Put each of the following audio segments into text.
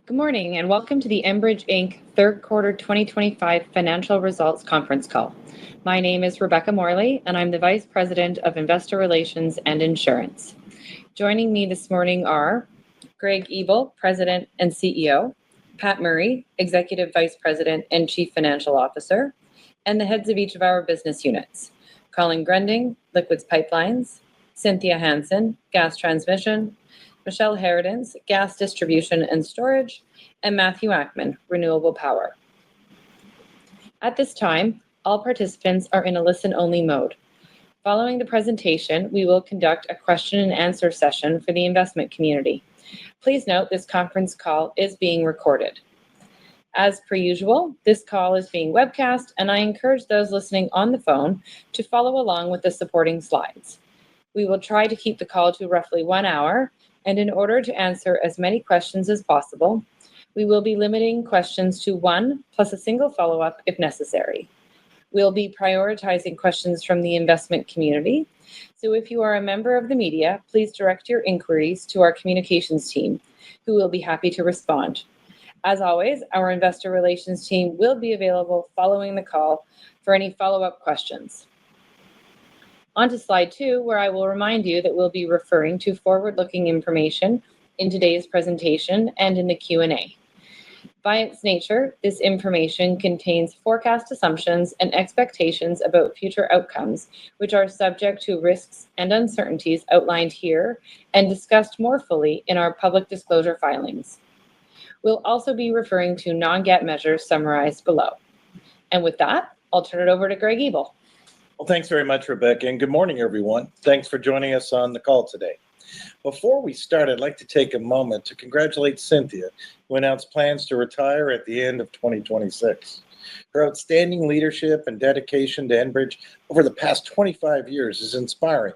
Good morning and welcome to the Enbridge Inc. Third Quarter 2025 Financial Results Conference Call. My name is Rebecca Morley and I'm the Vice President of Investor Relations and Insurance. Joining me this morning are Greg Ebel, President and CEO, Pat Murray, Executive Vice President and Chief Financial Officer, and the heads of each of our business units, Colin Grunding, Liquids Pipelines, Cynthia Hansen, Gas Transmission, Michelle Herodens, Gas Distribution and Storage, and Matthew Ackman, Renewable Power. At this time, all participants are in a listen-only mode. Following the presentation, we will conduct a question and answer session for the investment community. Please note this conference call is being recorded. As per usual, this call is being webcast, and I encourage those listening on the phone to follow along with the supporting slides. We will try to keep the call to roughly 1 hour, and in order to answer as many questions as possible, we will be limiting questions to one plus a single follow-up if necessary. We'll be prioritizing questions from the investment community, so if you are a member of the media, please direct your inquiries to our communications team, who will be happy to respond. As always, our investor relations team will be available following the call for any follow-up questions. On to slide 2, where I will remind you that we'll be referring to forward-looking information in today's presentation and in the Q&A. By its nature, this information contains forecast assumptions and expectations about future outcomes, which are subject to risks and uncertainties outlined here and discussed more fully in our public disclosure filings. We'll also be referring to non-GAAP measures summarized below. And with that, I'll turn it over to Greg Ebel. Well, thanks very much, Rebecca, and good morning, everyone. Thanks for joining us on the call today. Before we start, I'd like to take a moment to congratulate Cynthia, who announced plans to retire at the end of 2026. Her outstanding leadership and dedication to Enbridge over the past 25 years is inspiring,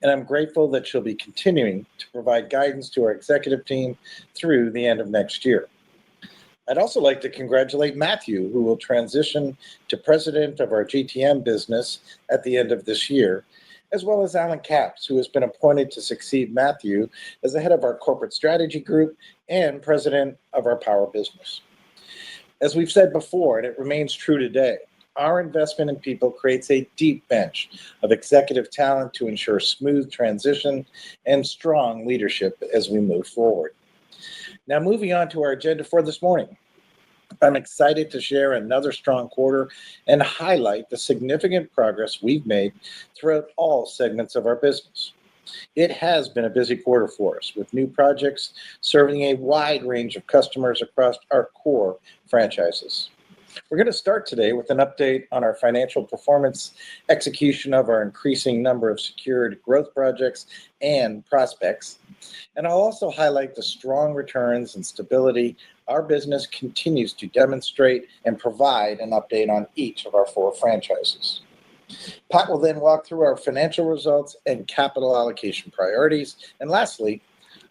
and I'm grateful that she'll be continuing to provide guidance to our executive team through the end of next year. I'd also like to congratulate Matthew, who will transition to president of our GTM business at the end of this year, as well as Alan Capps, who has been appointed to succeed Matthew as the head of our corporate strategy group and president of our power business. As we've said before, and it remains true today, our investment in people creates a deep bench of executive talent to ensure smooth transition and strong leadership as we move forward. Now, moving on to our agenda for this morning. I'm excited to share another strong quarter and highlight the significant progress we've made throughout all segments of our business. It has been a busy quarter for us, with new projects serving a wide range of customers across our core franchises. We're going to start today with an update on our financial performance, execution of our increasing number of secured growth projects and prospects, and I'll also highlight the strong returns and stability our business continues to demonstrate and provide an update on each of our 4 franchises. Pat will then walk through our financial results and capital allocation priorities, and lastly,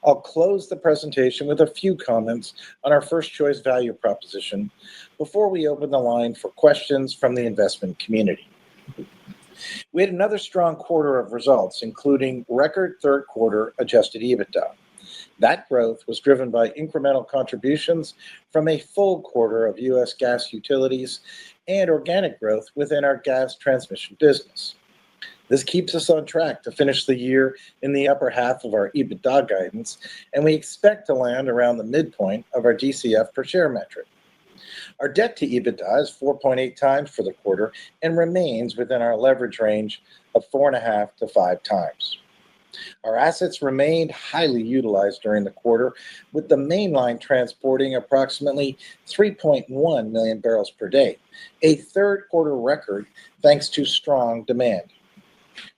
I'll close the presentation with a few comments on our first choice value proposition before we open the line for questions from the investment community. We had another strong quarter of results, including record third quarter adjusted EBITDA. That growth was driven by incremental contributions from a full quarter of U.S. gas utilities and organic growth within our gas transmission business. This keeps us on track to finish the year in the upper half of our EBITDA guidance, and we expect to land around the midpoint of our DCF per share metric. Our debt to EBITDA is 4.8 times for the quarter and remains within our leverage range of 4.5 to 5 times. Our assets remained highly utilized during the quarter, with the main line transporting approximately 3.1 million barrels per day, a third quarter record thanks to strong demand.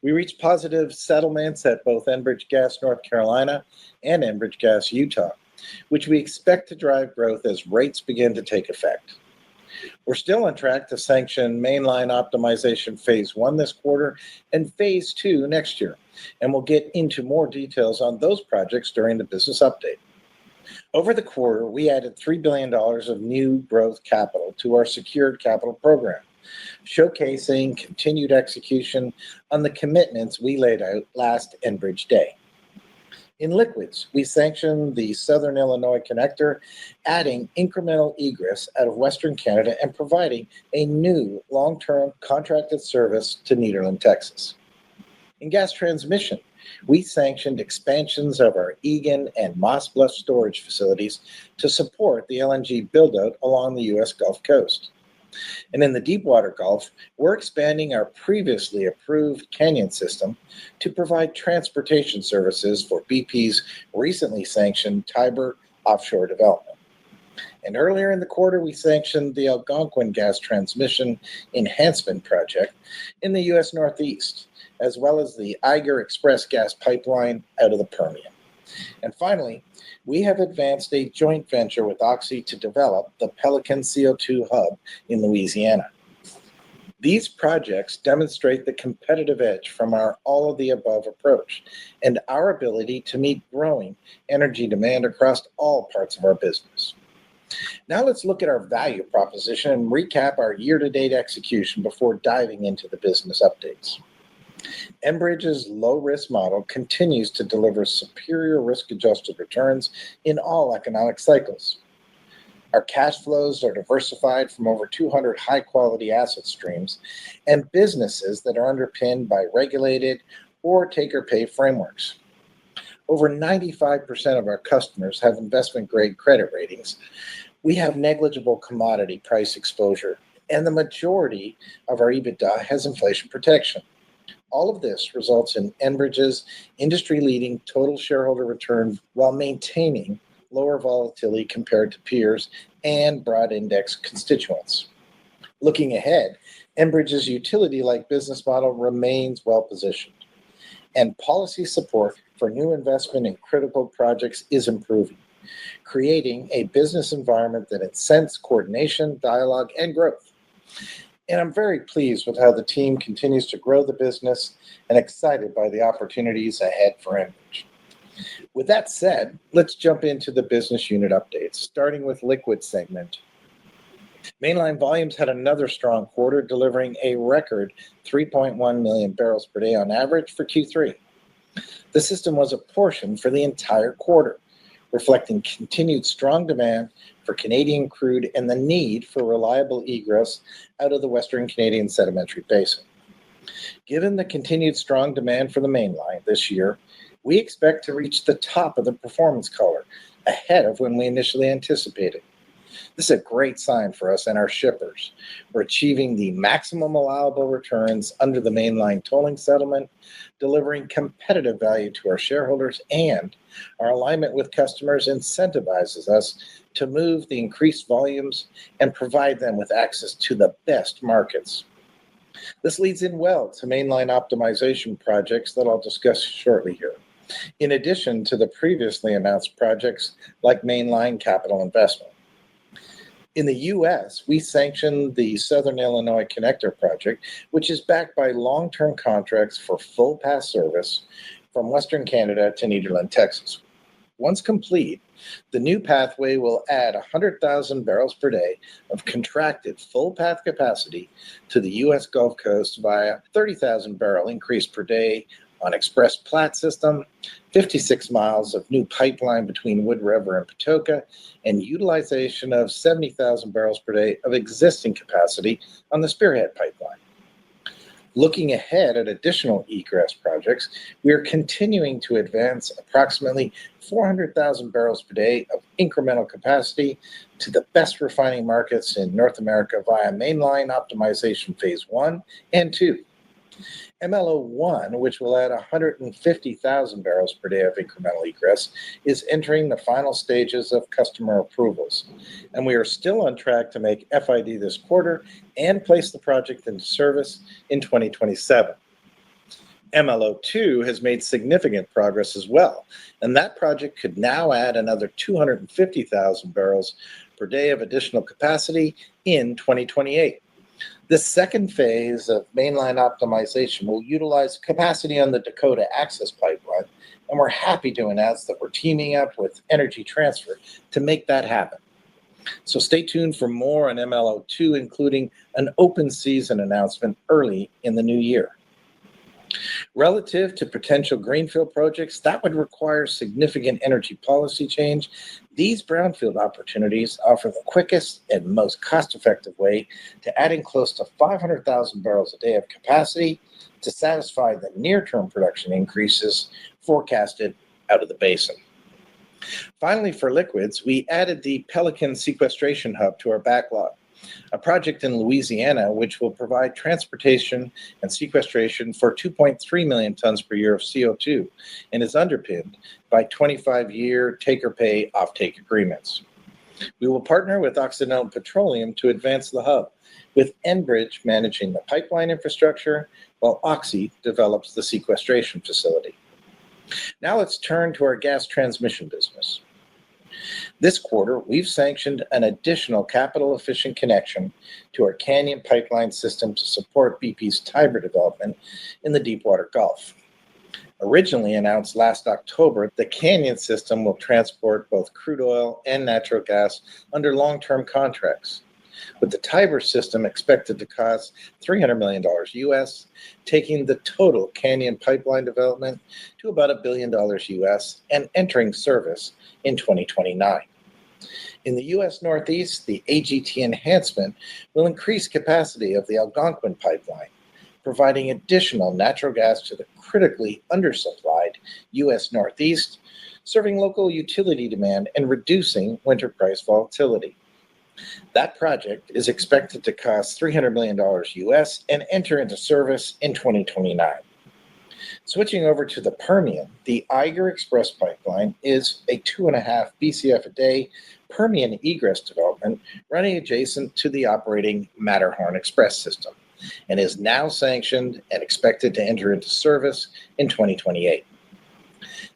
We reached positive settlements at both Enbridge Gas North Carolina and Enbridge Gas Utah, which we expect to drive growth as rates begin to take effect. We're still on track to sanction Mainline Optimization Phase 1 this quarter and Phase 2 next year, and we'll get into more details on those projects during the business update. Over the quarter, we added $3 billion of new growth capital to our secured capital program, showcasing continued execution on the commitments we laid out last Enbridge Day. In liquids, we sanctioned the Southern Illinois Connector, adding incremental egress out of Western Canada and providing a new long-term contracted service to Nederland, Texas. In gas transmission, we sanctioned expansions of our Egan and Moss Bluff storage facilities to support the LNG buildout along the U.S. Gulf Coast. And in the Deepwater Gulf, we're expanding our previously approved Canyon system to provide transportation services for BP's recently sanctioned Tiber offshore development. And earlier in the quarter, we sanctioned the Algonquin Gas Transmission Enhancement Project in the U.S. Northeast, as well as the Eiger Express gas pipeline out of the Permian. And finally, we have advanced a joint venture with Oxy to develop the Pelican CO2 hub in Louisiana. These projects demonstrate the competitive edge from our all-of-the-above approach and our ability to meet growing energy demand across all parts of our business. Now let's look at our value proposition and recap our year-to-date execution before diving into the business updates. Enbridge's low-risk model continues to deliver superior risk-adjusted returns in all economic cycles. Our cash flows are diversified from over 200 high-quality asset streams and businesses that are underpinned by regulated or take-or-pay frameworks. Over 95% of our customers have investment-grade credit ratings. We have negligible commodity price exposure, and the majority of our EBITDA has inflation protection. All of this results in Enbridge's industry-leading total shareholder return while maintaining lower volatility compared to peers and broad index constituents. Looking ahead, Enbridge's utility-like business model remains well-positioned, and policy support for new investment in critical projects is improving, creating a business environment that incents coordination, dialogue, and growth. And I'm very pleased with how the team continues to grow the business and excited by the opportunities ahead for Enbridge. With that said, let's jump into the business unit updates, starting with liquid segment. Mainline volumes had another strong quarter, delivering a record 3.1 million barrels per day on average for Q3. The system was apportioned for the entire quarter, reflecting continued strong demand for Canadian crude and the need for reliable egress out of the Western Canadian Sedimentary Basin. Given the continued strong demand for the Mainline this year, we expect to reach the top of the performance collar ahead of when we initially anticipated. This is a great sign for us and our shippers. We're achieving the maximum allowable returns under the Mainline tolling settlement, delivering competitive value to our shareholders, and our alignment with customers incentivizes us to move the increased volumes and provide them with access to the best markets. This leads in well to Mainline optimization projects that I'll discuss shortly here, in addition to the previously announced projects like Mainline capital investment. In the U.S., we sanctioned the Southern Illinois Connector project, which is backed by long-term contracts for full path service from Western Canada to Nederland, Texas. Once complete, the new pathway will add 100,000 barrels per day of contracted full path capacity to the U.S. Gulf Coast via 30,000 barrel increase per day on Express Platte system, 56 miles of new pipeline between Wood River and Patoka, and utilization of 70,000 barrels per day of existing capacity on the Spearhead pipeline. Looking ahead at additional egress projects, we are continuing to advance approximately 400,000 barrels per day of incremental capacity to the best refining markets in North America via Mainline Optimization Phase 1 and 2. MLO1, which will add 150,000 barrels per day of incremental egress, is entering the final stages of customer approvals, and we are still on track to make FID this quarter and place the project into service in 2027. MLO2 has made significant progress as well, and that project could now add another 250,000 barrels per day of additional capacity in 2028. The second phase of Mainline optimization will utilize capacity on the Dakota Access Pipeline, and we're happy to announce that we're teaming up with Energy Transfer to make that happen. So stay tuned for more on MLO2, including an open season announcement early in the new year. Relative to potential greenfield projects that would require significant energy policy change, these brownfield opportunities offer the quickest and most cost-effective way to adding close to 500,000 barrels a day of capacity to satisfy the near-term production increases forecasted out of the basin. Finally, for liquids, we added the Pelican Sequestration Hub to our backlog, a project in Louisiana which will provide transportation and sequestration for 2.3 million tons per year of CO2 and is underpinned by 25-year take-or-pay offtake agreements. We will partner with Occidental Petroleum to advance the hub, with Enbridge managing the pipeline infrastructure while Oxy develops the sequestration facility. Now let's turn to our gas transmission business. This quarter, we've sanctioned an additional capital-efficient connection to our Canyon pipeline system to support BP's Tiber development in the Deepwater Gulf. Originally announced last October, the Canyon system will transport both crude oil and natural gas under long-term contracts, with the Tiber system expected to cost $300 million US, taking the total Canyon pipeline development to about $1 billion US and entering service in 2029. In the U.S. Northeast, the AGT enhancement will increase capacity of the Algonquin pipeline, providing additional natural gas to the critically undersupplied U.S. Northeast, serving local utility demand and reducing winter price volatility. That project is expected to cost $300 million US and enter into service in 2029. Switching over to the Permian, the Eiger Express pipeline is a 2.5 BCF a day Permian egress development running adjacent to the operating Matterhorn Express system and is now sanctioned and expected to enter into service in 2028.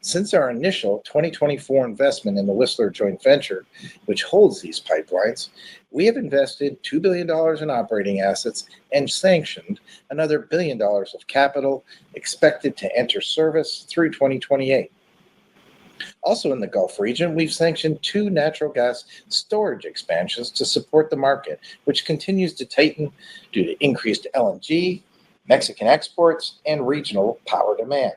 Since our initial 2024 investment in the Whistler joint venture, which holds these pipelines, we have invested $2 billion in operating assets and sanctioned another $1 billion of capital expected to enter service through 2028. Also in the Gulf region, we've sanctioned 2 natural gas storage expansions to support the market, which continues to tighten due to increased LNG, Mexican exports, and regional power demand.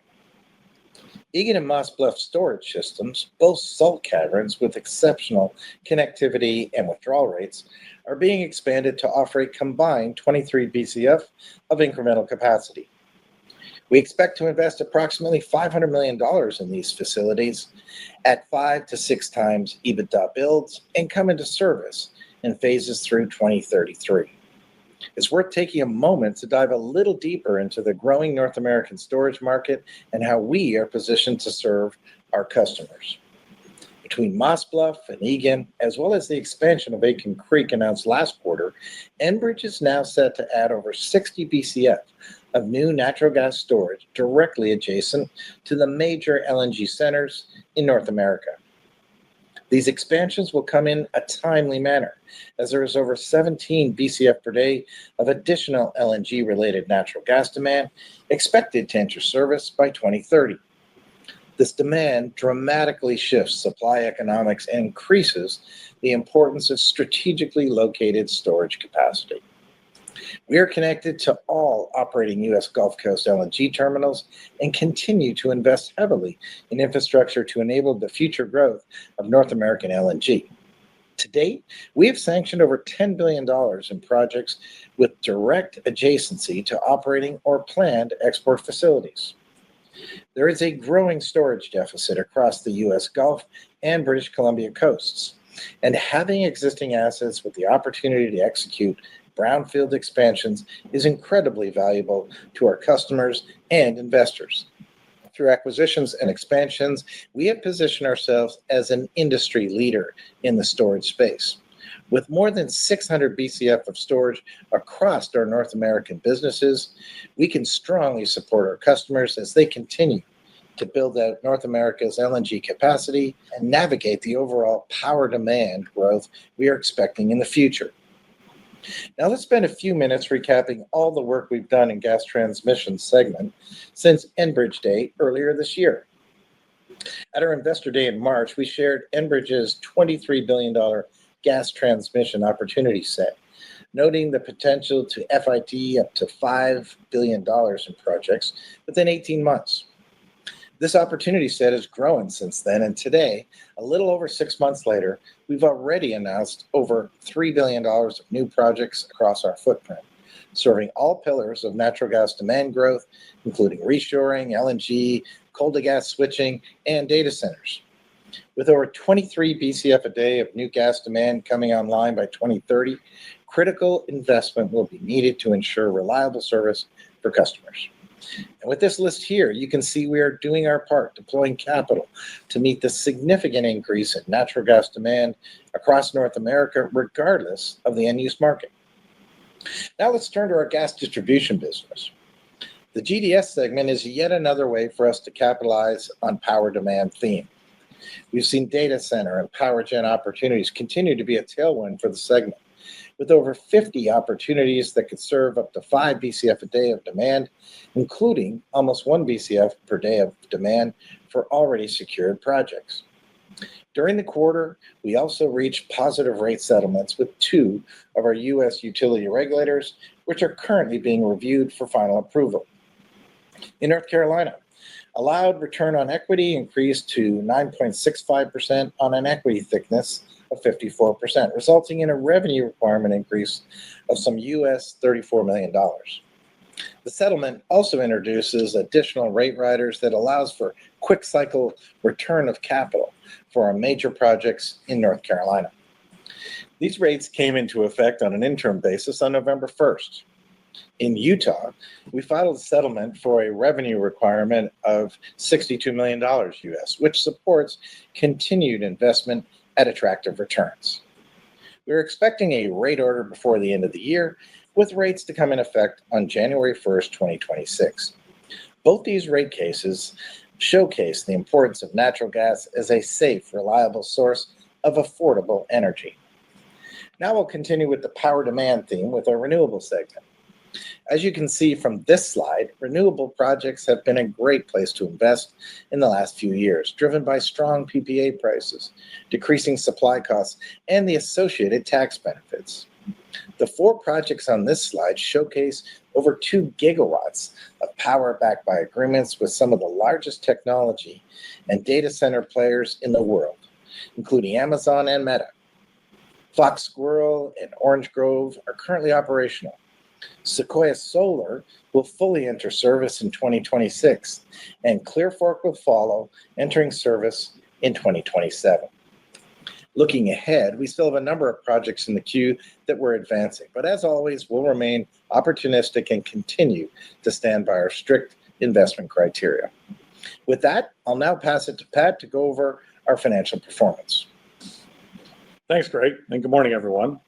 Egan and Moss Bluff storage systems, both salt caverns with exceptional connectivity and withdrawal rates, are being expanded to offer a combined 23 BCF of incremental capacity. We expect to invest approximately $500 million in these facilities at 5 to 6 times EBITDA builds and come into service in phases through 2033. It's worth taking a moment to dive a little deeper into the growing North American storage market and how we are positioned to serve our customers. Between Moss Bluff and Egan, as well as the expansion of Aitken Creek announced last quarter, Enbridge is now set to add over 60 BCF of new natural gas storage directly adjacent to the major LNG centers in North America. These expansions will come in a timely manner, as there is over 17 BCF per day of additional LNG-related natural gas demand expected to enter service by 2030. This demand dramatically shifts supply economics and increases the importance of strategically located storage capacity. We are connected to all operating U.S. Gulf Coast LNG terminals and continue to invest heavily in infrastructure to enable the future growth of North American LNG. To date, we have sanctioned over $10 billion in projects with direct adjacency to operating or planned export facilities. There is a growing storage deficit across the U.S. Gulf and British Columbia coasts, and having existing assets with the opportunity to execute brownfield expansions is incredibly valuable to our customers and investors. Through acquisitions and expansions, we have positioned ourselves as an industry leader in the storage space. With more than 600 BCF of storage across our North American businesses, we can strongly support our customers as they continue to build out North America's LNG capacity and navigate the overall power demand growth we are expecting in the future. Now let's spend a few minutes recapping all the work we've done in gas transmission segment since Enbridge Day earlier this year. At our Investor Day in March, we shared Enbridge's $23 billion gas transmission opportunity set, noting the potential to FID up to $5 billion in projects within 18 months. This opportunity set has grown since then, and today, a little over 6 months later, we've already announced over $3 billion of new projects across our footprint, serving all pillars of natural gas demand growth, including reshoring, LNG, coal-to-gas switching, and data centers. With over 23 BCF a day of new gas demand coming online by 2030, critical investment will be needed to ensure reliable service for customers. And with this list here, you can see we are doing our part, deploying capital to meet the significant increase in natural gas demand across North America, regardless of the end-use market. Now let's turn to our gas distribution business. The GDS segment is yet another way for us to capitalize on power demand theme. We've seen data center and power gen opportunities continue to be a tailwind for the segment, with over 50 opportunities that could serve up to 5 BCF a day of demand, including almost 1 BCF per day of demand for already secured projects. During the quarter, we also reached positive rate settlements with 2 of our U.S. utility regulators, which are currently being reviewed for final approval. In North Carolina, allowed return on equity increased to 9.65% on an equity thickness of 54%, resulting in a revenue requirement increase of some US $34 million. The settlement also introduces additional rate riders that allows for quick cycle return of capital for our major projects in North Carolina. These rates came into effect on an interim basis on November 1st. In Utah, we filed a settlement for a revenue requirement of $62 million US, which supports continued investment at attractive returns. We're expecting a rate order before the end of the year, with rates to come in effect on January 1st, 2026. Both these rate cases showcase the importance of natural gas as a safe, reliable source of affordable energy. Now we'll continue with the power demand theme with our renewable segment. As you can see from this slide, renewable projects have been a great place to invest in the last few years, driven by strong PPA prices, decreasing supply costs, and the associated tax benefits. The 4 projects on this slide showcase over 2 gigawatts of power backed by agreements with some of the largest technology and data center players in the world, including Amazon and Meta. Fox Squirrel and Orange Grove are currently operational. Sequoia Solar will fully enter service in 2026, and Clear Fork will follow, entering service in 2027. Looking ahead, we still have a number of projects in the queue that we're advancing, but as always, we'll remain opportunistic and continue to stand by our strict investment criteria. With that, I'll now pass it to Pat to go over our financial performance. Thanks, Greg, and good morning, everyone.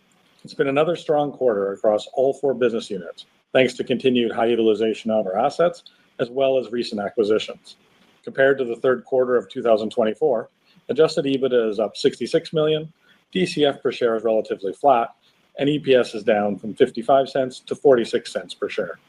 It's been another strong quarter across all 4 business units, thanks to continued high utilization of our assets, as well as recent acquisitions. Compared to the third quarter of 2024, adjusted EBITDA is up 66 million, DCF per share is relatively flat, and EPS is down from 55 cents to 46 cents per share.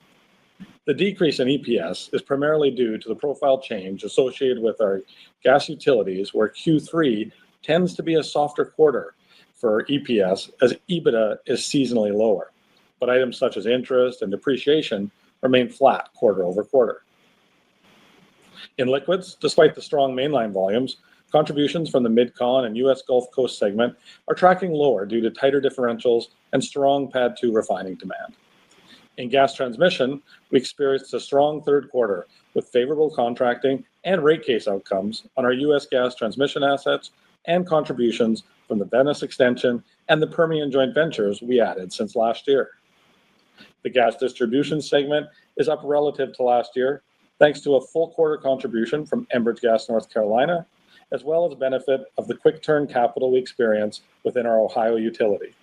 The decrease in EPS is primarily due to the profile change associated with our gas utilities, where Q3 tends to be a softer quarter for EPS as EBITDA is seasonally lower, but items such as interest and depreciation remain flat quarter over quarter. In liquids, despite the strong mainline volumes, contributions from the Mid-Con and U.S. Gulf Coast segment are tracking lower due to tighter differentials and strong PADD 2 refining demand. In gas transmission, we experienced a strong third quarter with favorable contracting and rate case outcomes on our U.S. gas transmission assets and contributions from the Venice extension and the Permian joint ventures we added since last year. The gas distribution segment is up relative to last year, thanks to a full quarter contribution from Enbridge Gas North Carolina, as well as benefit of the quick turn capital we experience within our Ohio utility.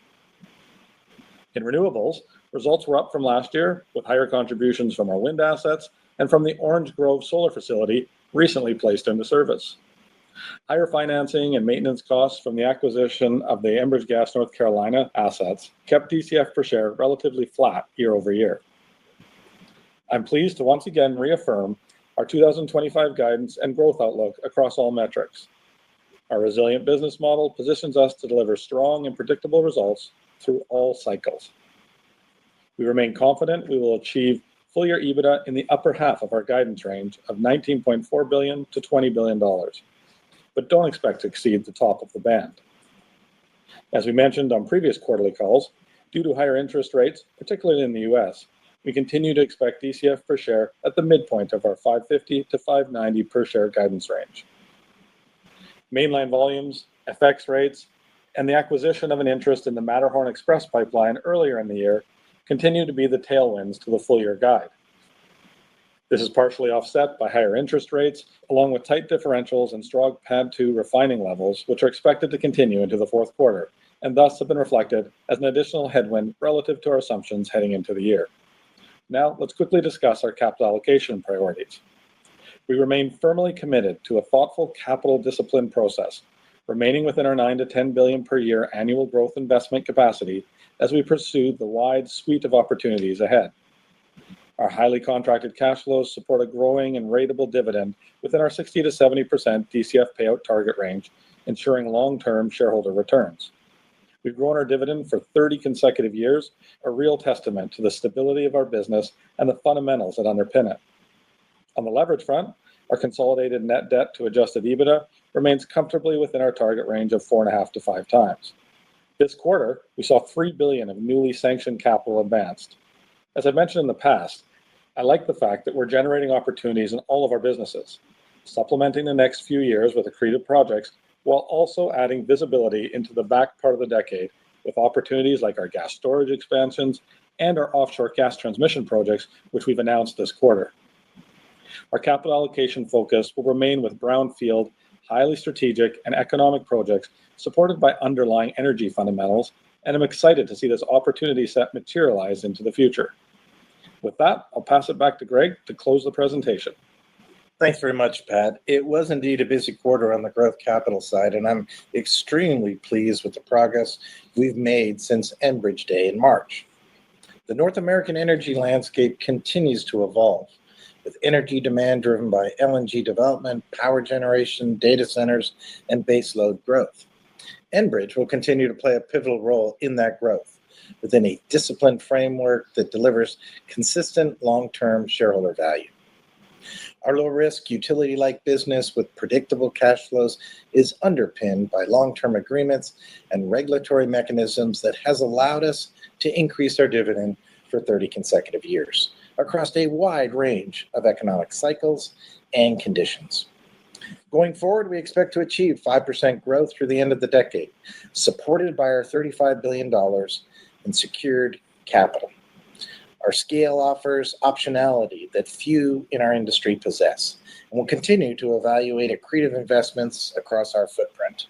In renewables, results were up from last year with higher contributions from our wind assets and from the Orange Grove solar facility recently placed into service. Higher financing and maintenance costs from the acquisition of the Enbridge Gas North Carolina assets kept DCF per share relatively flat year over year. I'm pleased to once again reaffirm our 2025 guidance and growth outlook across all metrics. Our resilient business model positions us to deliver strong and predictable results through all cycles. We remain confident we will achieve full-year EBITDA in the upper half of our guidance range of $19.4 billion to $20 billion, but don't expect to exceed the top of the band. As we mentioned on previous quarterly calls, due to higher interest rates, particularly in the U.S., we continue to expect DCF per share at the midpoint of our $5.50 to $5.90 per share guidance range. Mainline volumes, FX rates, and the acquisition of an interest in the Matterhorn Express pipeline earlier in the year continue to be the tailwinds to the full-year guide. This is partially offset by higher interest rates, along with tight differentials and strong PADD 2 refining levels, which are expected to continue into the fourth quarter, and thus have been reflected as an additional headwind relative to our assumptions heading into the year. Now, let's quickly discuss our capital allocation priorities. We remain firmly committed to a thoughtful capital discipline process, remaining within our $9 to $10 billion per year annual growth investment capacity as we pursue the wide suite of opportunities ahead. Our highly contracted cash flows support a growing and ratable dividend within our 60 to 70% DCF payout target range, ensuring long-term shareholder returns. We've grown our dividend for 30 consecutive years, a real testament to the stability of our business and the fundamentals that underpin it. On the leverage front, our consolidated net debt to adjusted EBITDA remains comfortably within our target range of 4.5 to 5 times. This quarter, we saw $3 billion of newly sanctioned capital advanced. As I've mentioned in the past, I like the fact that we're generating opportunities in all of our businesses, supplementing the next few years with accretive projects while also adding visibility into the back part of the decade with opportunities like our gas storage expansions and our offshore gas transmission projects, which we've announced this quarter. Our capital allocation focus will remain with brownfield, highly strategic and economic projects supported by underlying energy fundamentals, and I'm excited to see this opportunity set materialize into the future. With that, I'll pass it back to Greg to close the presentation. Thanks very much, Pat. It was indeed a busy quarter on the growth capital side, and I'm extremely pleased with the progress we've made since Enbridge Day in March. The North American energy landscape continues to evolve, with energy demand driven by LNG development, power generation, data centers, and baseload growth. Enbridge will continue to play a pivotal role in that growth within a disciplined framework that delivers consistent long-term shareholder value. Our low-risk, utility-like business with predictable cash flows is underpinned by long-term agreements and regulatory mechanisms that has allowed us to increase our dividend for 30 consecutive years across a wide range of economic cycles and conditions. Going forward, we expect to achieve 5% growth through the end of the decade, supported by our $35 billion in secured capital. Our scale offers optionality that few in our industry possess, and we'll continue to evaluate accretive investments across our footprint.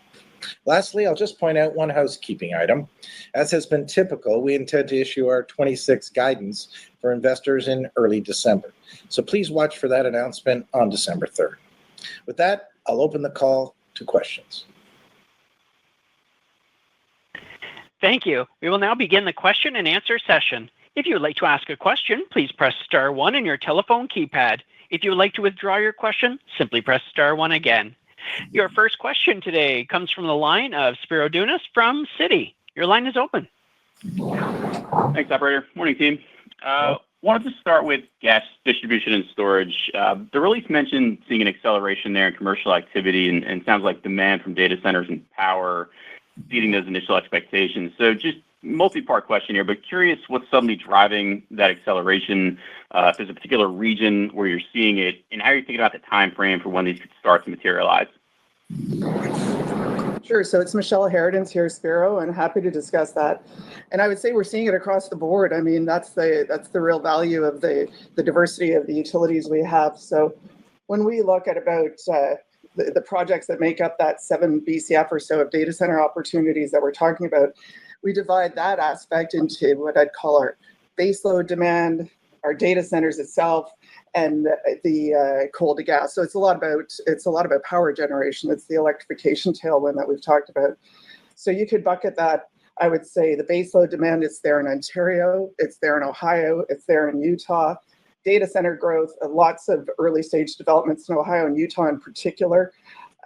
Lastly, I'll just point out one housekeeping item. As has been typical, we intend to issue our 26 guidance for investors in early December. So please watch for that announcement on December 3rd. With that, I'll open the call to questions. Thank you. We will now begin the question and answer session. If you would like to ask a question, please press star 1 on your telephone keypad. If you would like to withdraw your question, simply press star 1 again. Your first question today comes from the line of Spiro Dounis from Citi. Your line is open. Thanks, operator. Morning, team. Wanted to start with gas distribution and storage. The release mentioned seeing an acceleration there in commercial activity and sounds like demand from data centers and power beating those initial expectations. So just multi-part question here, but curious what's suddenly driving that acceleration, if there's a particular region where you're seeing it, and how you're thinking about the time frame for when these could start to materialize. Sure. So it's Michelle Harradence here, Spiro, and happy to discuss that. And I would say we're seeing it across the board. I mean, that's the real value of the diversity of the utilities we have. So when we look at about the projects that make up that 7 BCF or so of data center opportunities that we're talking about, we divide that aspect into what I'd call our baseload demand, our data centers itself, and the coal to gas. So it's a lot about power generation. It's the electrification tailwind that we've talked about. So you could bucket that. I would say the baseload demand is there in Ontario, it's there in Ohio, it's there in Utah. Data center growth, lots of early stage developments in Ohio and Utah in particular.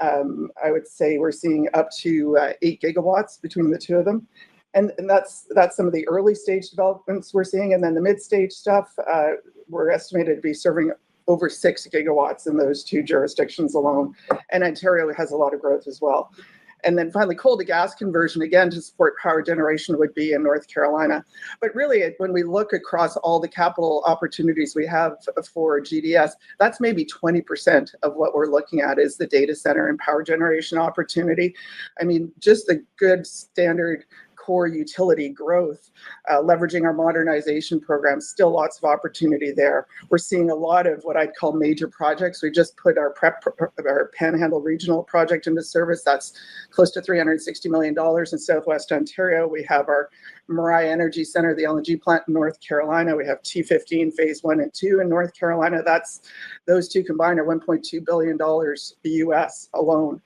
I would say we're seeing up to 8 gigawatts between the two of them. And that's some of the early stage developments we're seeing. And then the mid stage stuff, we're estimated to be serving over 6 gigawatts in those two jurisdictions alone. And Ontario has a lot of growth as well. And then finally, coal to gas conversion, again, to support power generation would be in North Carolina. But really, when we look across all the capital opportunities we have for GDS, that's maybe 20% of what we're looking at is the data center and power generation opportunity. I mean, just the good standard core utility growth, leveraging our modernization program, still lots of opportunity there. We're seeing a lot of what I'd call major projects. We just put our Panhandle Regional project into service. That's close to $360 million in Southwest Ontario. We have our Mariah Energy Center, the LNG plant in North Carolina. We have T15 phase 1 and 2 in North Carolina. Those two combined are $1.2 billion US alone.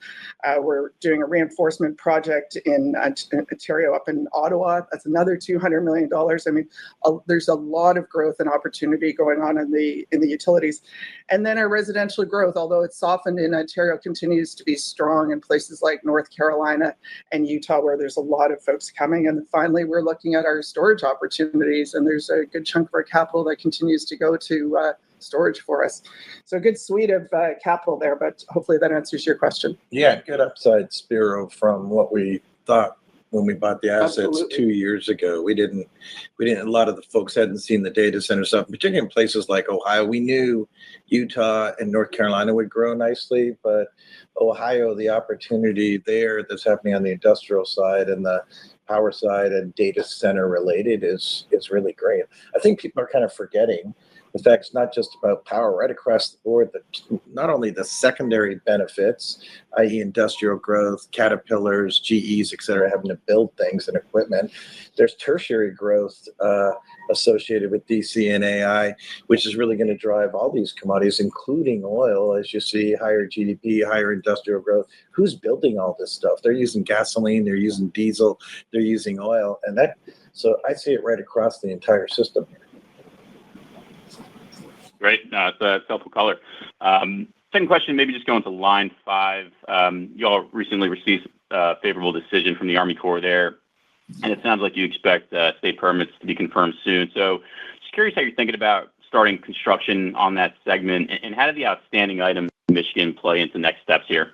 We're doing a reinforcement project in Ontario up in Ottawa. That's another $200 million. I mean, there's a lot of growth and opportunity going on in the utilities. And then our residential growth, although it's softened in Ontario, continues to be strong in places like North Carolina and Utah, where there's a lot of folks coming. And finally, we're looking at our storage opportunities, and there's a good chunk of our capital that continues to go to storage for us. So a good suite of capital there, but hopefully that answers your question. Yeah, good upside, Spiro, from what we thought when we bought the assets. Absolutely. 2 years ago. We didn't, a lot of the folks hadn't seen the data center stuff, particularly in places like Ohio. We knew Utah and North Carolina would grow nicely, but Ohio, the opportunity there that's happening on the industrial side and the power side and data center related is really great. I think people are kind of forgetting the fact it's not just about power right across the board, but not only the secondary benefits, i.e. industrial growth, Caterpillars, GEs, et cetera, having to build things and equipment. There's tertiary growth associated with DC and AI, which is really going to drive all these commodities, including oil, as you see higher GDP, higher industrial growth. Who's building all this stuff? They're using gasoline, they're using diesel, they're using oil. So I see it right across the entire system. Great. It's a helpful color. Second question, maybe just going to line 5. You all recently received a favorable decision from the Army Corps there, and it sounds like you expect state permits to be confirmed soon. So just curious how you're thinking about starting construction on that segment, and how do the outstanding items in Michigan play into next steps here?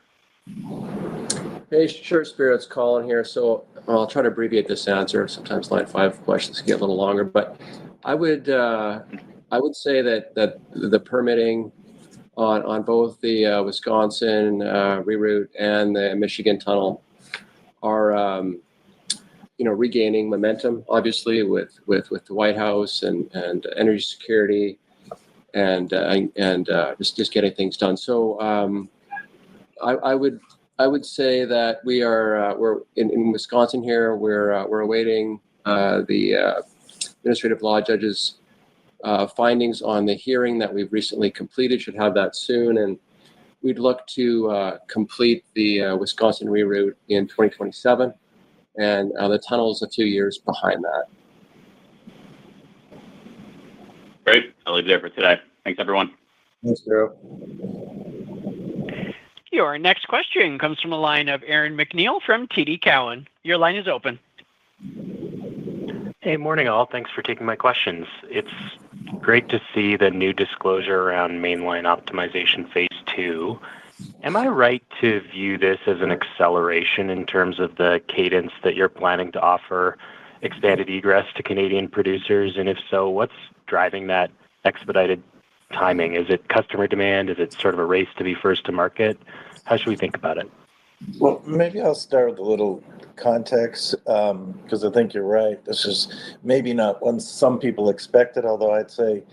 Hey, sure, Spiro, it's Colin here. So I'll try to abbreviate this answer. Sometimes line 5 questions get a little longer, but I would say that the permitting on both the Wisconsin reroute and the Michigan tunnel are regaining momentum, obviously with the White House and energy security and just getting things done. So I would say that we're in Wisconsin here. We're awaiting the administrative law judge's findings on the hearing that we've recently completed. Should have that soon, and we'd look to complete the Wisconsin reroute in 2027, and the tunnel's a few years behind that. Great. I'll leave it there for today. Thanks, everyone. Thanks, Drew. Your next question comes from a line of Aaron McNeil from TD Cowen. Your line is open. Hey, morning all. Thanks for taking my questions. It's great to see the new disclosure around mainline optimization phase 2. Am I right to view this as an acceleration in terms of the cadence that you're planning to offer expanded egress to Canadian producers? And if so, what's driving that expedited timing? Is it customer demand? Is it sort of a race to be first to market? How should we think about it? Well, maybe I'll start with a little context, because I think you're right. This is maybe not what some people expected, although I'd say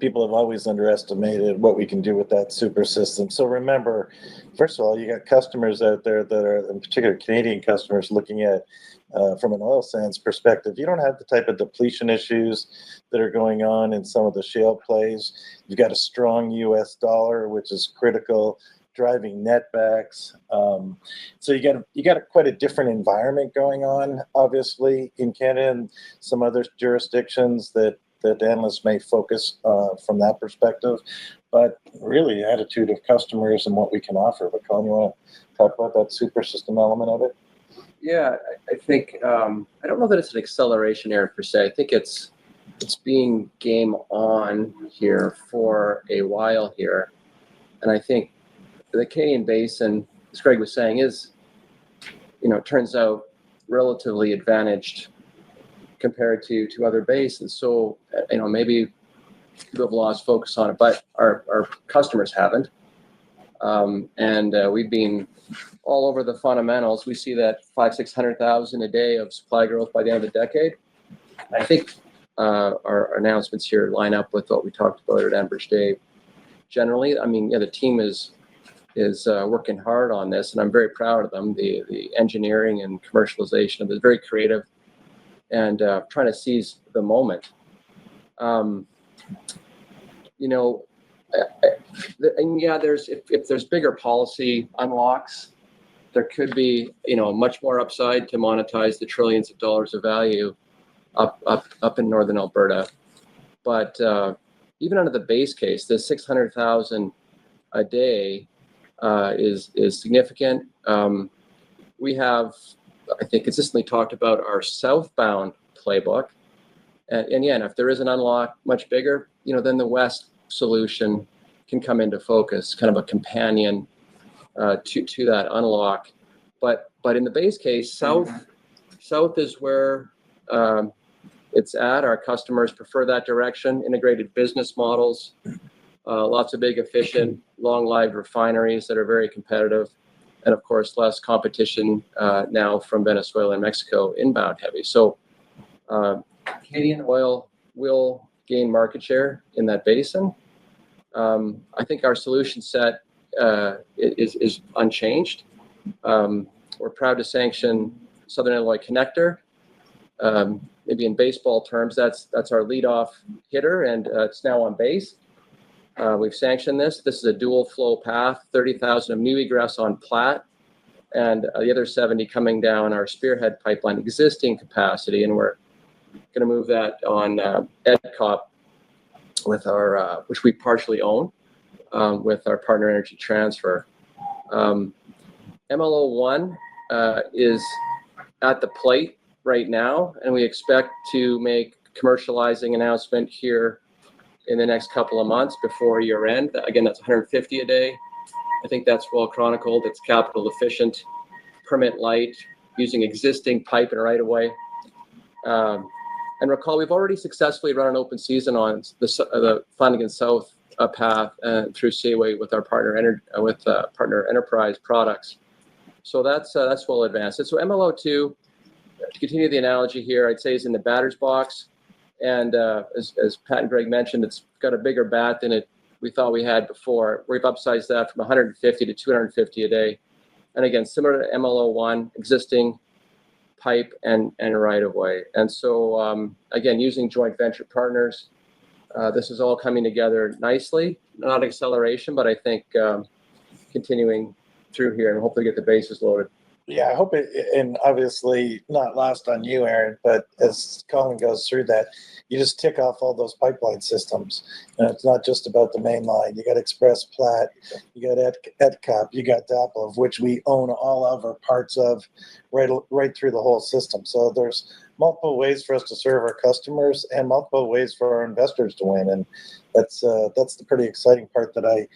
people have always underestimated what we can do with that super system. So remember, first of all, you got customers out there that are, in particular Canadian customers, looking at from an oil sands perspective. You don't have the type of depletion issues that are going on in some of the shale plays. You've got a strong U.S. dollar, which is critical, driving netbacks. So you got quite a different environment going on, obviously, in Canada and some other jurisdictions that analysts may focus from that perspective. But really, the attitude of customers and what we can offer. But Colin, you want to talk about that super system element of it? Yeah, I think I don't know that it's an acceleration, Aaron, per se. I think it's being game on here for a while here, and I think the Canadian Basin, as Greg was saying, is turns out relatively advantaged compared to other basins. So maybe people have lost focus on it, but our customers haven't, and we've been all over the fundamentals. We see that 500,000-600,000 a day of supply growth by the end of the decade. I think our announcements here line up with what we talked about at Enbridge Day. Generally, the team is working hard on this, and I'm very proud of them. The engineering and commercialization of it is very creative, and trying to seize the moment. If there's bigger policy unlocks, there could be much more upside to monetize the trillions of dollars of value up in northern Alberta. But even under the base case, the 600,000 a day is significant. We have, I think, consistently talked about our southbound playbook, and if there is an unlock much bigger, then the west solution can come into focus, kind of a companion to that unlock. But in the base case, south is where it's at. Our customers prefer that direction. Integrated business models, lots of big, efficient, long-lived refineries that are very competitive, and of course, less competition now from Venezuela and Mexico inbound heavy. So Canadian oil will gain market share in that basin. I think our solution set is unchanged. We're proud to sanction Southern Illinois Connector. Maybe in baseball terms, that's our leadoff hitter, and it's now on base. We've sanctioned this. This is a dual flow path, 30,000 of new egress on Platte, and the other 70 coming down our Spearhead pipeline existing capacity, and we're going to move that on EDCOP with our, which we partially own, with our partner Energy Transfer. MLO1 is at the plate right now, and we expect to make commercializing announcement here in the next couple of months before year end. Again, that's 150 a day. I think that's well chronicled. It's capital efficient, permit light, using existing pipe and right of way. And recall, we've already successfully run an open season on the Flanagan South path through Seaway with our partner partner Enterprise Products. So that's well advanced. And so MLO2, to continue the analogy here, I'd say is in the batter's box. And as Pat and Greg mentioned, it's got a bigger bat than we thought we had before. We've upsized that from 150 to 250 a day. And again, similar to MLO1, existing pipe and right of way. And so, again, using joint venture partners, this is all coming together nicely. Not acceleration, but I think continuing through here and hopefully get the bases loaded. Yeah, I hope it, and obviously not lost on you, Aaron, but as Colin goes through that, you just tick off all those pipeline systems. And it's not just about the main line. You got Express Platte, you got EDCOP, you got DAPL, of which we own all of or parts of right through the whole system. So there's multiple ways for us to serve our customers and multiple ways for our investors to win. And that's the pretty exciting part that I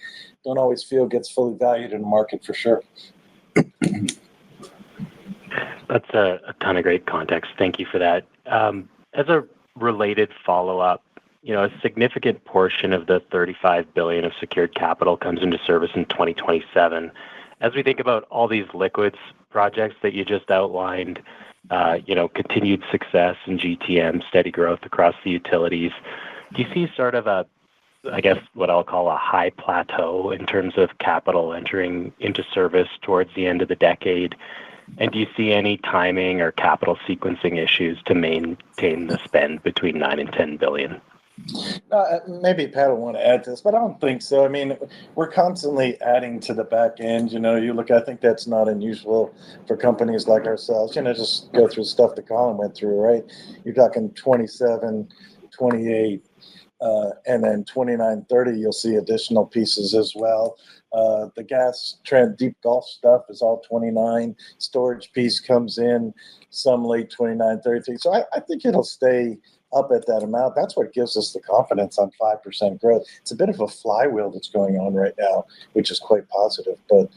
don't always feel gets fully valued in the market for sure. That's a ton of great context. Thank you for that. As a related follow-up, a significant portion of the $35 billion of secured capital comes into service in 2027. As we think about all these liquids projects that you just outlined, continued success in GTM, steady growth across the utilities, do you see sort of what I'll call a high plateau in terms of capital entering into service towards the end of the decade? And do you see any timing or capital sequencing issues to maintain the spend between 9 and 10 billion? Maybe Pat will want to add to this, but I don't think so. I mean, we're constantly adding to the back end. I think that's not unusual for companies like ourselves. Just go through stuff that Colin went through, right? You're talking 27, 28, And then 2930, you'll see additional pieces as well. The gas deep Gulf stuff is all 29. Storage piece comes in some late 29, 33. So I think it'll stay up at that amount. That's what gives us the confidence on 5% growth. It's a bit of a flywheel that's going on right now, which is quite positive. But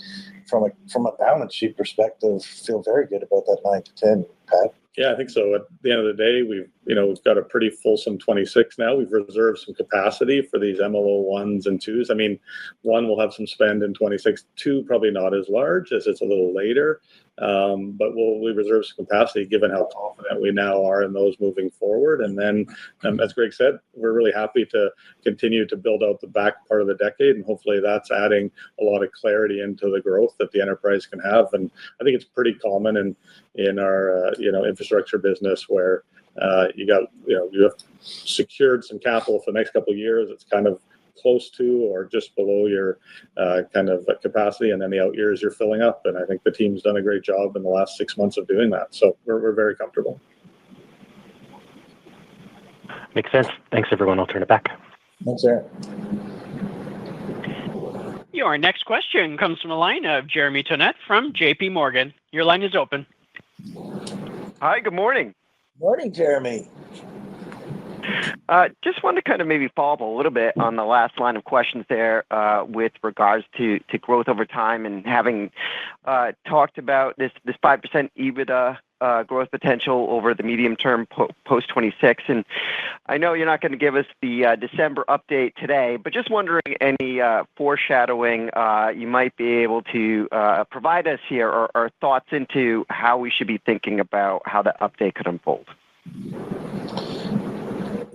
from a balance sheet perspective, feel very good about that 9 to 10, Pat. Yeah, I think so. At the end of the day, we've got a pretty fulsome 26 now. We've reserved some capacity for these MLO 1s and 2s. I mean, 1 will have some spend in 26, 2 probably not as large as it's a little later, but we reserve some capacity given how confident we now are in those moving forward. And then, as Greg said, we're really happy to continue to build out the back part of the decade, and hopefully that's adding a lot of clarity into the growth that the enterprise can have. And I think it's pretty common in our infrastructure business where you have secured some capital for the next couple of years. It's kind of close to or just below your kind of capacity, and then the out years you're filling up. And I think the team's done a great job in the last 6 months of doing that. So we're very comfortable. Makes sense. Thanks, everyone. I'll turn it back. Thanks, Aaron. Your next question comes from a line of Jeremy Tonet from JP Morgan. Your line is open. Hi, good morning. Morning, Jeremy. Just wanted to kind of maybe follow up a little bit on the last line of questions there with regards to growth over time, and having talked about this 5% EBITDA growth potential over the medium term post 26. And I know you're not going to give us the December update today, but just wondering any foreshadowing you might be able to provide us here, or thoughts into how we should be thinking about how that update could unfold.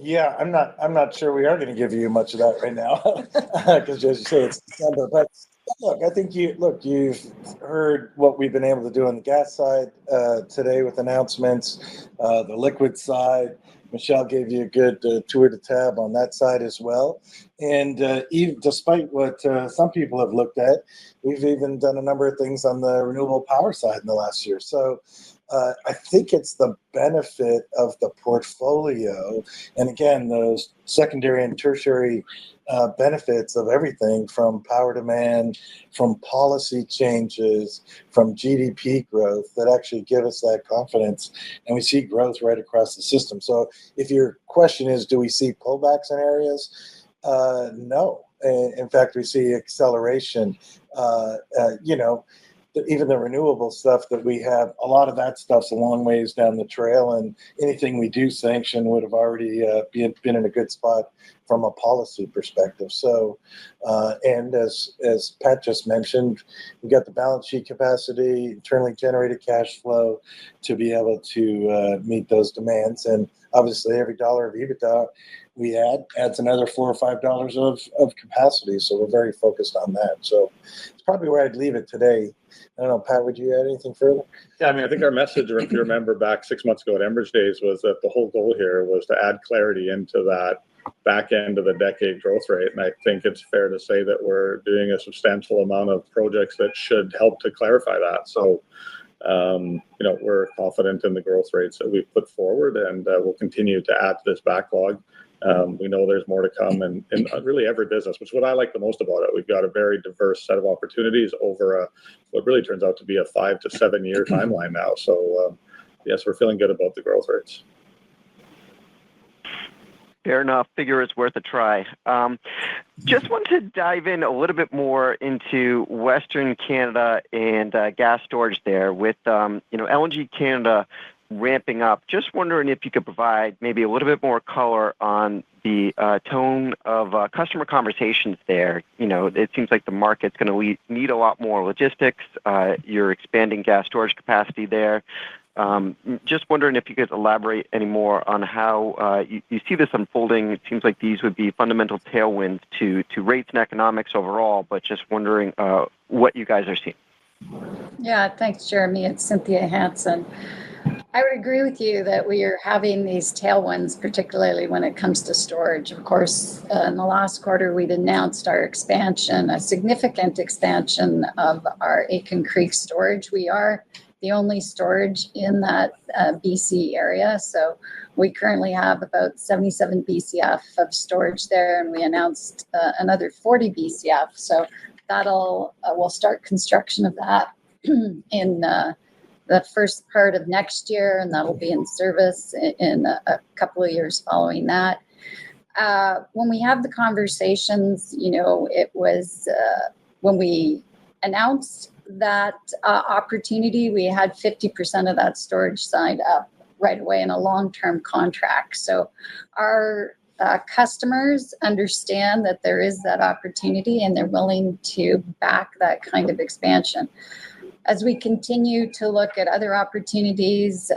Yeah, I'm not sure we are going to give you much of that right now, because as you say, it's December. But look, I think you've heard what we've been able to do on the gas side today with announcements, the liquid side. Michelle gave you a good tour de tab on that side as well. And even despite what some people have looked at, we've even done a number of things on the renewable power side in the last year. So I think it's the benefit of the portfolio. And again, those secondary and tertiary benefits of everything from power demand, from policy changes, from GDP growth that actually give us that confidence. And we see growth right across the system. So if your question is, do we see pullbacks in areas? No. In fact, we see acceleration. Even the renewable stuff that we have, a lot of that stuff's a long ways down the trail, and anything we do sanction would have already been in a good spot from a policy perspective. So, and as Pat just mentioned, we got the balance sheet capacity, internally generated cash flow to be able to meet those demands. And obviously, every dollar of EBITDA we adds another $4 or $5 of capacity. So we're very focused on that. So it's probably where I'd leave it today. I don't know, Pat, would you add anything further? Yeah, I mean, I think our message, if you remember back 6 months ago at Enbridge Days, was that the whole goal here was to add clarity into that back end of the decade growth rate. And I think it's fair to say that we're doing a substantial amount of projects that should help to clarify that. So, we're confident in the growth rates that we've put forward, and we'll continue to add to this backlog. We know there's more to come in really every business, which is what I like the most about it. We've got a very diverse set of opportunities over what really turns out to be a 5 to 7 year timeline now. So, yes, we're feeling good about the growth rates. Fair enough. Figure it's worth a try. Just want to dive in a little bit more into Western Canada and gas storage there with, LNG Canada ramping up. Just wondering if you could provide maybe a little bit more color on the tone of customer conversations there. It seems like the market's going to need a lot more logistics. You're expanding gas storage capacity there. Just wondering if you could elaborate any more on how you see this unfolding. It seems like these would be fundamental tailwinds to rates and economics overall, but just wondering what you guys are seeing. Yeah, thanks, Jeremy. It's Cynthia Hansen. I would agree with you that we are having these tailwinds, particularly when it comes to storage. Of course, in the last quarter, we'd announced our expansion, a significant expansion of our Aitken Creek storage. We are the only storage in that BC area. So we currently have about 77 BCF of storage there, and we announced another 40 BCF. So that'll we'll start construction of that in the first part of next year, and that'll be in service in a couple of years following that. When we have the conversations, it was when we announced that opportunity, we had 50% of that storage signed up right away in a long-term contract. So our customers understand that there is that opportunity, and they're willing to back that kind of expansion. As we continue to look at other opportunities,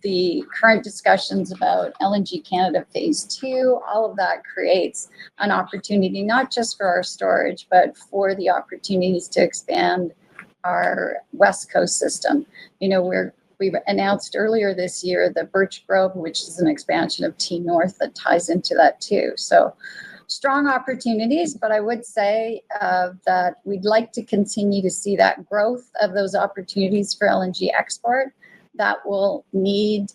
the current discussions about LNG Canada Phase 2, all of that creates an opportunity, not just for our storage, but for the opportunities to expand our West Coast system. We've announced earlier this year the Birch Grove, which is an expansion of T-North that ties into that too. So strong opportunities, but I would say that we'd like to continue to see that growth of those opportunities for LNG export. That will need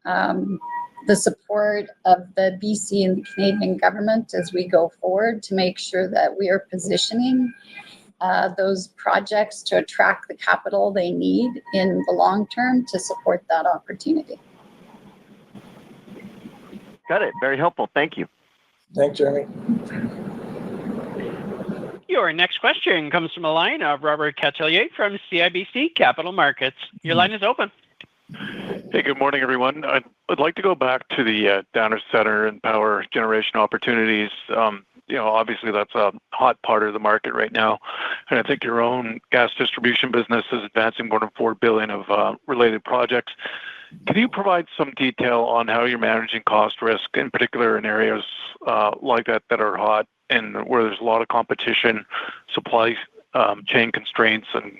the support of the BC and the Canadian government as we go forward to make sure that we are positioning those projects to attract the capital they need in the long term to support that opportunity. Got it. Very helpful. Thank you. Thanks, Jeremy. Your next question comes from a line of Robert Catellier from CIBC Capital Markets. Your line is open. Hey, good morning, everyone. I'd like to go back to the data center and power generation opportunities. Obviously that's a hot part of the market right now, and I think your own gas distribution business is advancing more than $4 billion of related projects. Can you provide some detail on how you're managing cost risk, in particular in areas like that are hot and where there's a lot of competition, supply chain constraints, and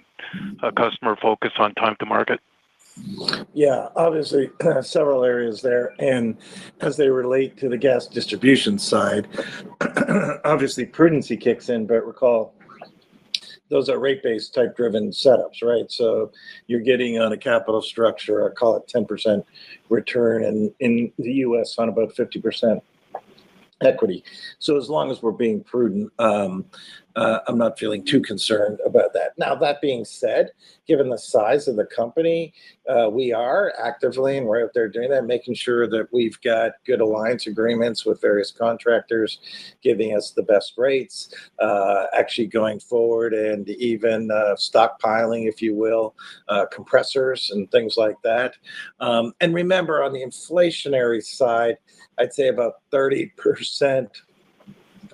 customer focus on time to market? Yeah, obviously several areas there, and as they relate to the gas distribution side, obviously prudency kicks in, but recall those are rate-based type driven setups, right? So you're getting on a capital structure, I call it 10% return, and in the US on about 50% equity. So as long as we're being prudent, I'm not feeling too concerned about that. Now, that being said, given the size of the company, we are actively, and we're out there doing that, making sure that we've got good alliance agreements with various contractors, giving us the best rates, actually going forward, and even stockpiling, if you will, compressors and things like that. And remember, on the inflationary side, I'd say about 30%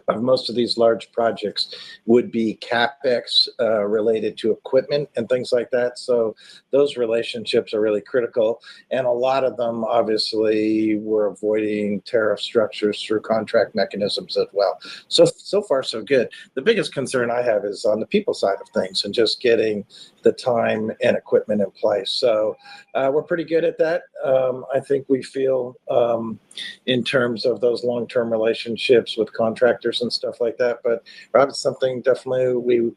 of most of these large projects would be CapEx related to equipment and things like that. So those relationships are really critical. And a lot of them, obviously, we're avoiding tariff structures through contract mechanisms as well. So far, so good. The biggest concern I have is on the people side of things and just getting the time and equipment in place. So we're pretty good at that. I think we feel in terms of those long-term relationships with contractors and stuff like that. But Rob, it's something definitely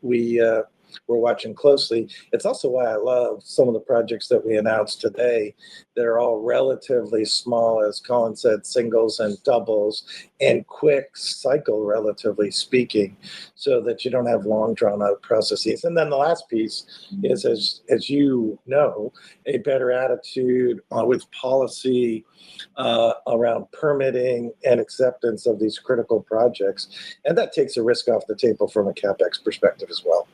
we're watching closely. It's also why I love some of the projects that we announced today that are all relatively small, as Colin said, singles and doubles, and quick cycle, relatively speaking, so that you don't have long drawn out processes. And then the last piece is, as you know, a better attitude with policy around permitting and acceptance of these critical projects. And that takes a risk off the table from a CapEx perspective as well.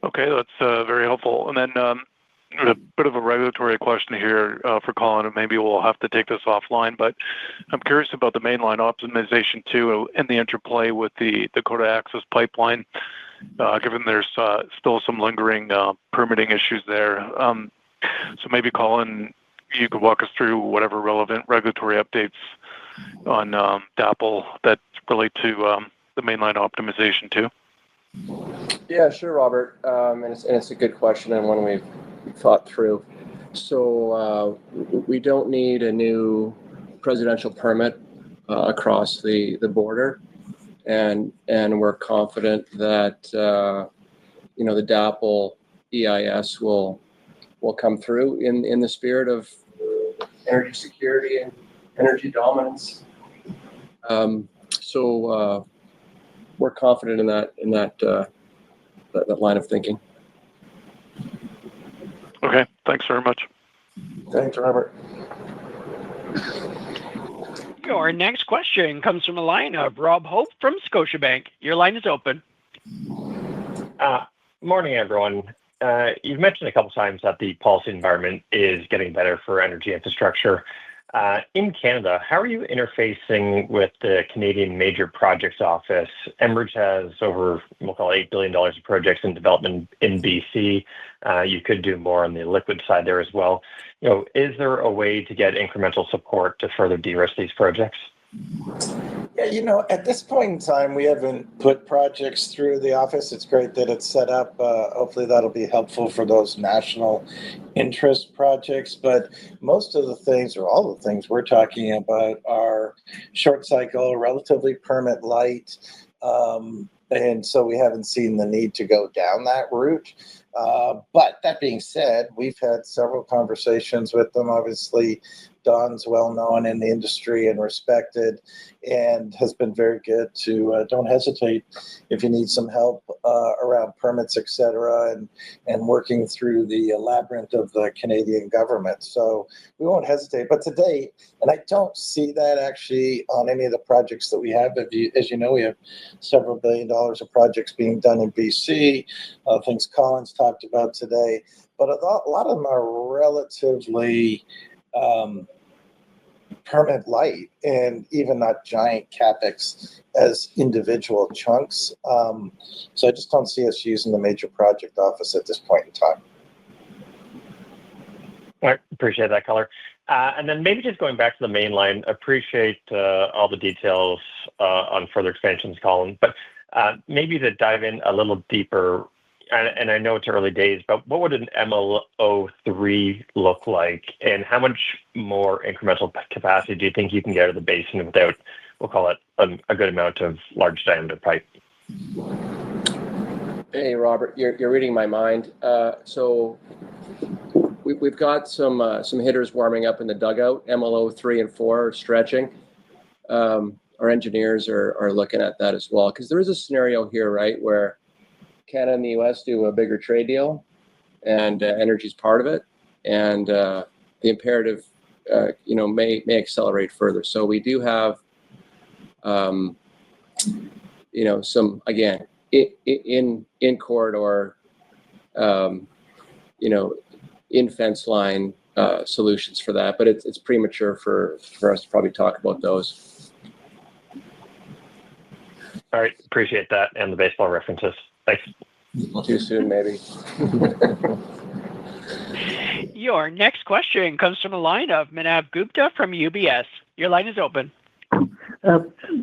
Okay, that's very helpful. And then a bit of a regulatory question here for Colin, and maybe we'll have to take this offline, but I'm curious about the mainline optimization too and the interplay with the Dakota Access Pipeline, given there's still some lingering permitting issues there. So maybe, Colin, you could walk us through whatever relevant regulatory updates on DAPL that relate to the mainline optimization too. Yeah, sure, Robert. And it's a good question and one we've thought through. So we don't need a new presidential permit across the border, and we're confident that the DAPL EIS will come through in the spirit of energy security and energy dominance. So we're confident in that line of thinking. Okay, thanks very much. Thanks, Robert. Your next question comes from a line of Rob Hope from Scotiabank. Your line is open. Morning, everyone. You've mentioned a couple times that the policy environment is getting better for energy infrastructure. In Canada, how are you interfacing with the Canadian Major Projects Office? Enbridge has over, we'll call it $8 billion of projects in development in BC. You could do more on the liquid side there as well. Is there a way to get incremental support to further de-risk these projects? Yeah, at this point in time, we haven't put projects through the office. It's great that it's set up. Hopefully that'll be helpful for those national interest projects. But most of the things, or all the things we're talking about, are short cycle, relatively permit light. And so we haven't seen the need to go down that route. But that being said, we've had several conversations with them. Obviously, Don's well known in the industry and respected, and has been very good to don't hesitate if you need some help around permits, etc., and working through the labyrinth of the Canadian government. So we won't hesitate. But to date, and I don't see that actually on any of the projects that we have. As you know, we have several $1 billion of projects being done in BC, things Colin's talked about today. But a lot of them are relatively permit light and even not giant capex as individual chunks. So I just don't see us using the major project office at this point in time. All right, appreciate that color. And then maybe just going back to the main line, appreciate all the details on further expansions, Colin, but maybe to dive in a little deeper, and I know it's early days, but what would an MLO3 look like, and how much more incremental capacity do you think you can get out of the basin without, we'll call it, a good amount of large diameter pipe? Hey, Robert, you're reading my mind. So we've got some hitters warming up in the dugout. MLO 3 and 4 are stretching. Our engineers are looking at that as well, because there is a scenario here, right, where Canada and the U.S. do a bigger trade deal, and energy is part of it, and the imperative, may accelerate further. So we do have, some, again, in corridor, in fence line solutions for that, but it's premature for us to probably talk about those. All right, appreciate that and the baseball references. Thanks. Too soon, maybe. Your next question comes from a line of Manav Gupta from UBS. Your line is open.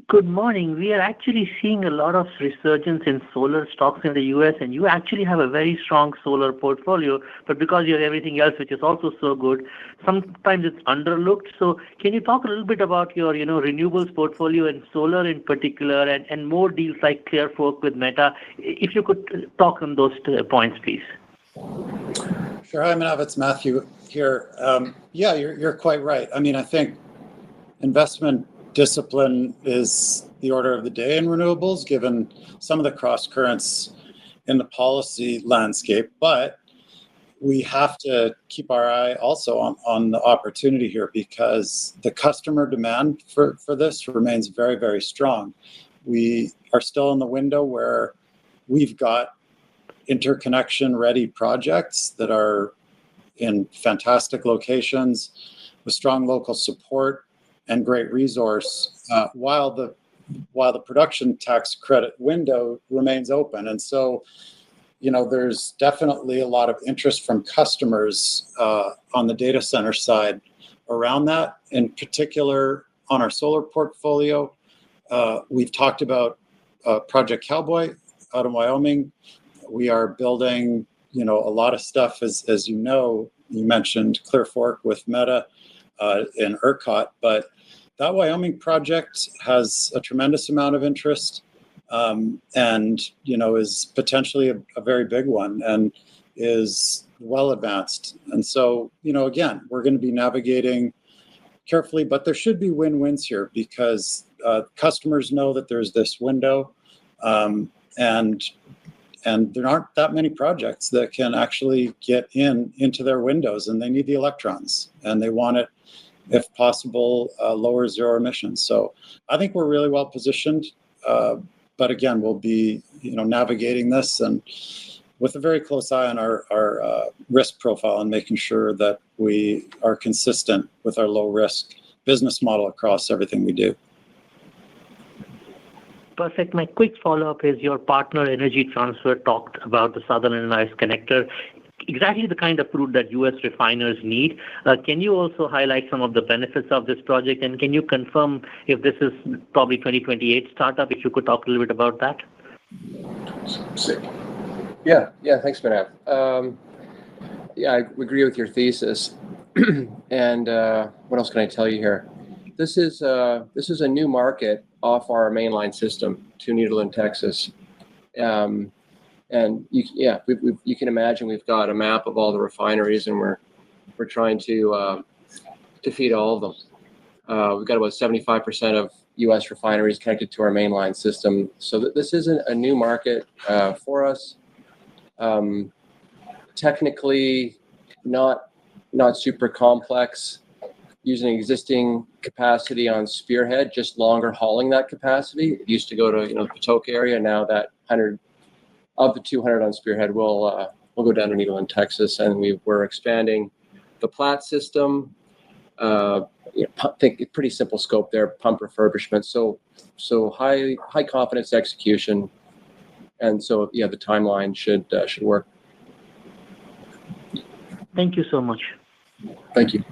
Good morning. We are actually seeing a lot of resurgence in solar stocks in the U.S., and you actually have a very strong solar portfolio, but because you have everything else, which is also so good, sometimes it's underlooked. So can you talk a little bit about your, renewables portfolio and solar in particular, and more deals like Clear Fork with Meta? If you could talk on those points, please. Sure. Hi, Manav. It's Matthew here. Yeah, you're quite right. I mean, I think investment discipline is the order of the day in renewables, given some of the cross currents in the policy landscape. But we have to keep our eye also on the opportunity here, because the customer demand for this remains very, very strong. We are still in the window where we've got interconnection-ready projects that are in fantastic locations with strong local support and great resource, while the production tax credit window remains open. And so, there's definitely a lot of interest from customers on the data center side around that. In particular, on our solar portfolio, we've talked about Project Cowboy out in Wyoming. We are building, a lot of stuff, as you mentioned Clear Fork with Meta in ERCOT, but that Wyoming project has a tremendous amount of interest. and is potentially a very big one and is well advanced. And so, again, we're going to be navigating carefully, but there should be win-wins here because customers know that there's this window, and there aren't that many projects that can actually get into their windows, and they need the electrons, and they want it, if possible, lower zero emissions. So I think we're really well positioned, but again, we'll be navigating this and with a very close eye on our risk profile and making sure that we are consistent with our low risk business model across everything we do. Perfect. My quick follow-up is your partner Energy Transfer talked about the Southern Illinois Connector, exactly the kind of crude that U.S. refiners need. Can you also highlight some of the benefits of this project, and can you confirm if this is probably 2028 startup, if you could talk a little bit about that? Yeah, thanks, Manav. I agree with your thesis. And what else can I tell you here? This is a new market off our mainline system to Nederland, Texas. And you can imagine we've got a map of all the refineries, and we're trying to feed all of them. We've got about 75% of U.S. refineries connected to our mainline system. So this isn't a new market for us. Technically, not super complex. Using existing capacity on Spearhead, just longer hauling that capacity. It used to go to the Patoka area. Now that 100 of the 200 on Spearhead will go down to Nederland, Texas, and we're expanding the Platte system. Think pretty simple scope there, pump refurbishment. So high confidence execution, and so the timeline should work. Thank you so much. Thank you.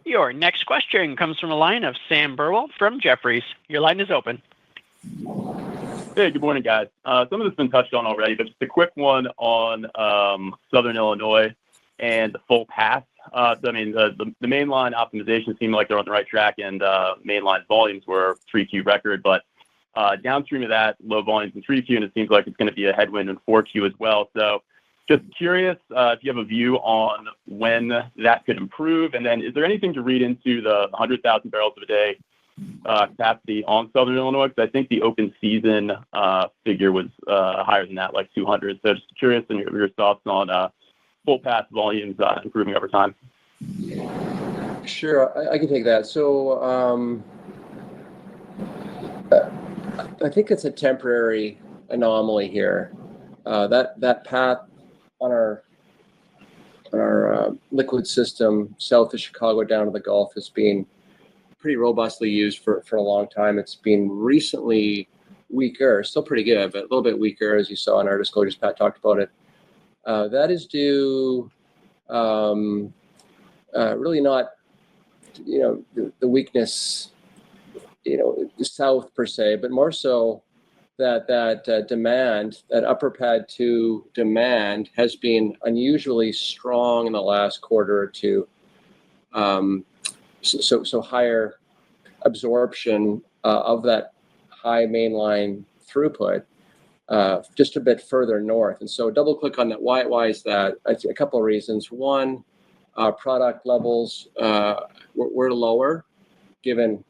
Your next question comes from a line of Sam Burwell from Jefferies. Your line is open. Hey, good morning, guys. Some of this has been touched on already, but just a quick one on Southern Illinois and the full path. The mainline optimization seemed like they're on the right track, and mainline volumes were 3Q record, but downstream of that, low volumes in 3Q, and it seems like it's going to be a headwind in 4Q as well. So just curious if you have a view on when that could improve, and then is there anything to read into the 100,000 barrels a day capacity on Southern Illinois? Because I think the open season figure was higher than that, like 200. So just curious on your thoughts on full path volumes improving over time. Sure, I can take that. So I think it's a temporary anomaly here. That path on our liquid system south of Chicago down to the Gulf has been pretty robustly used for a long time. It's been recently weaker, still pretty good, but a little bit weaker, as you saw in our disclosures. Pat talked about it. That is due really not the weakness south per se, but more so that demand, that upper pad 2 demand has been unusually strong in the last quarter or two. So higher absorption of that high mainline throughput just a bit further north. And so double click on that. Why is that? I think a couple of reasons. One, product levels were lower given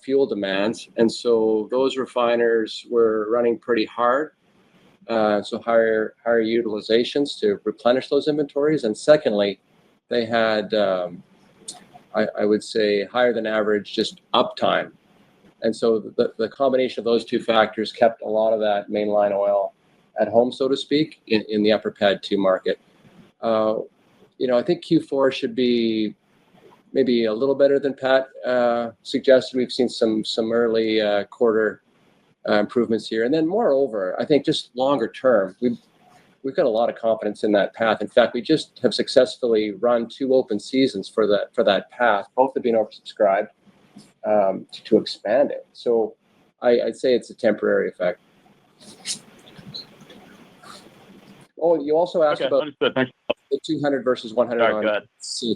fuel demands, and so those refiners were running pretty hard, so higher utilizations to replenish those inventories. And secondly, they had I would say higher than average just uptime, and so the combination of those two factors kept a lot of that mainline oil at home, so to speak, in the upper pad 2 market. I think Q4 should be maybe a little better than Pat suggested. We've seen some early quarter improvements here, and then moreover, I think just longer term, we've got a lot of confidence in that path. In fact, we just have successfully run 2 open seasons for that path. Both have been oversubscribed to expand it. So I'd say it's a temporary effect. Oh, you also asked about the 200 versus 100 on.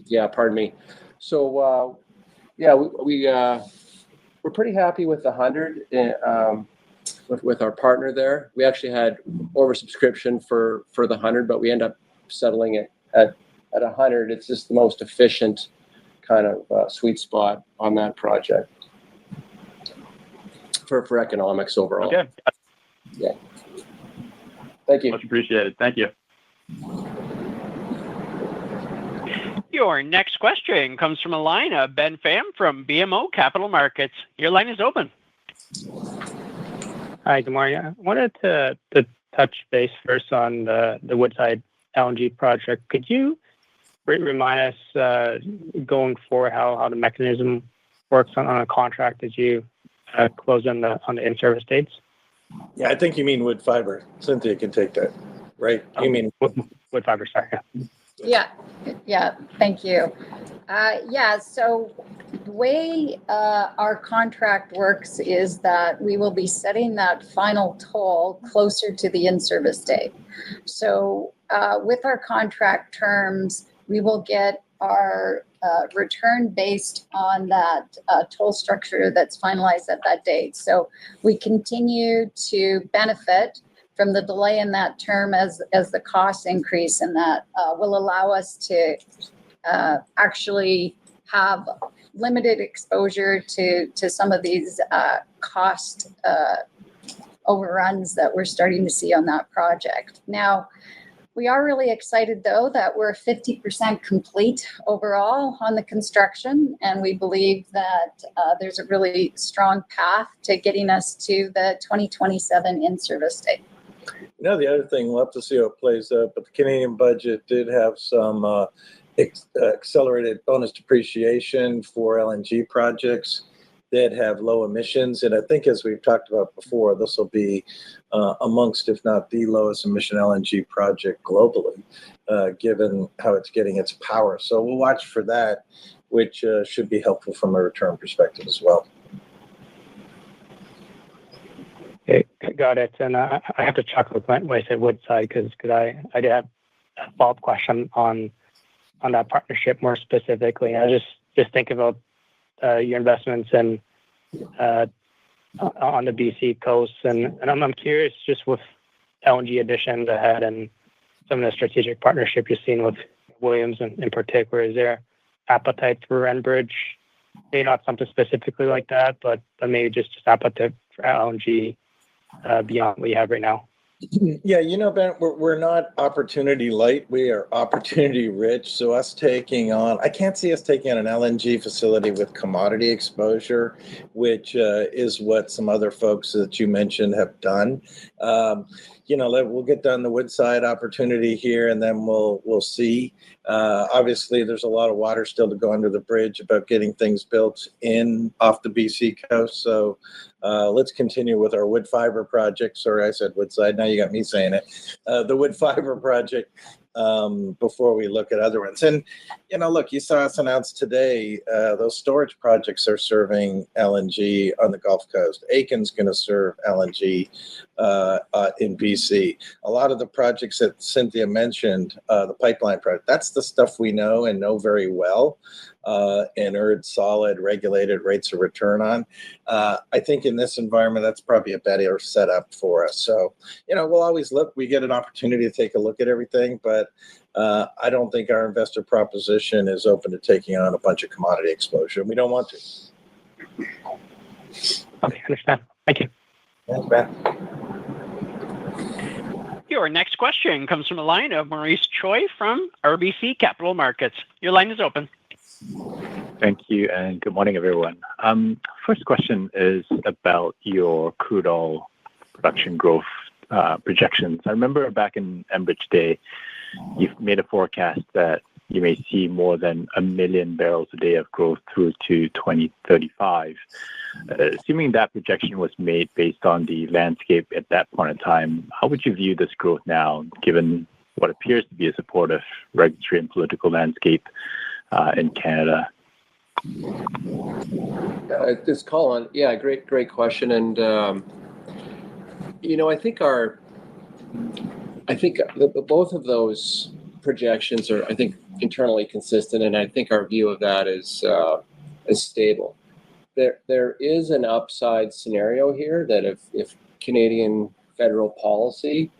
Yeah, pardon me. So we we're pretty happy with the 100 with our partner there. We actually had oversubscription for the 100, but we end up settling it at 100. It's just the most efficient kind of sweet spot on that project for economics overall. Okay. Yeah. Thank you. Much appreciated. Thank you. Your next question comes from a line of Ben Pham from BMO Capital Markets. Your line is open. Hi, good morning. I wanted to touch base first on the Woodside LNG project. Could you remind us going forward how the mechanism works on a contract as you close on the in-service dates? Yeah, I think you mean wood fiber. Cynthia can take that, right? You mean wood fiber, sorry. Yeah, thank you. So the way our contract works is that we will be setting that final toll closer to the in-service date. So with our contract terms, we will get our return based on that toll structure that's finalized at that date. So we continue to benefit from the delay in that term as the costs increase, and that will allow us to actually have limited exposure to some of these cost overruns that we're starting to see on that project. Now, we are really excited, though, that we're 50% complete overall on the construction, and we believe that there's a really strong path to getting us to the 2027 in-service date. You know, the other thing, we'll have to see how it plays out, but the Canadian budget did have some accelerated bonus depreciation for LNG projects that have low emissions. And I think, as we've talked about before, this will be amongst, if not the lowest emission LNG project globally, given how it's getting its power. So we'll watch for that, which should be helpful from a return perspective as well. Okay, got it. And I have to chuckle when I said Woodside because I did have a follow-up question on that partnership more specifically. I just think about your investments and on the BC coast, and I'm curious, just with LNG additions ahead and some of the strategic partnership you're seeing with Williams in particular, is there appetite for Enbridge? Maybe not something specifically like that, but maybe just appetite for LNG beyond what you have right now. Yeah, you know, Ben, we're not opportunity light. We are opportunity rich. So us taking on, I can't see us taking on an LNG facility with commodity exposure, which is what some other folks that you mentioned have done. You know, we'll get done the Woodside opportunity here, and then we'll see. Obviously, there's a lot of water still to go under the bridge about getting things built in off the BC coast. So let's continue with our wood fiber project. Sorry, I said Woodside. Now you got me saying it. The wood fiber project before we look at other ones. And, you know, look, you saw us announce today, those storage projects are serving LNG on the Gulf Coast. Aiken's going to serve LNG in BC. A lot of the projects that Cynthia mentioned, the pipeline project, that's the stuff we know and know very well and earned solid regulated rates of return on. I think in this environment, that's probably a better setup for us. So, you know, we'll always look. We get an opportunity to take a look at everything, but I don't think our investor proposition is open to taking on a bunch of commodity exposure. We don't want to. Okay, understand. Thank you. Thanks, Ben. Your next question comes from a line of Maurice Choi from RBC Capital Markets. Your line is open. Thank you, and good morning, everyone. First question is about your crude oil production growth projections. I remember back in Enbridge Day, you've made a forecast that you may see more than 1 million barrels a day of growth through to 2035. Assuming that projection was made based on the landscape at that point in time, how would you view this growth now, given what appears to be a supportive regulatory and political landscape in Canada? It's Colin. Yeah, great question. And you know, I think both of those projections are, I think, internally consistent, and I think our view of that is stable. there is an upside scenario here that if Canadian federal policy,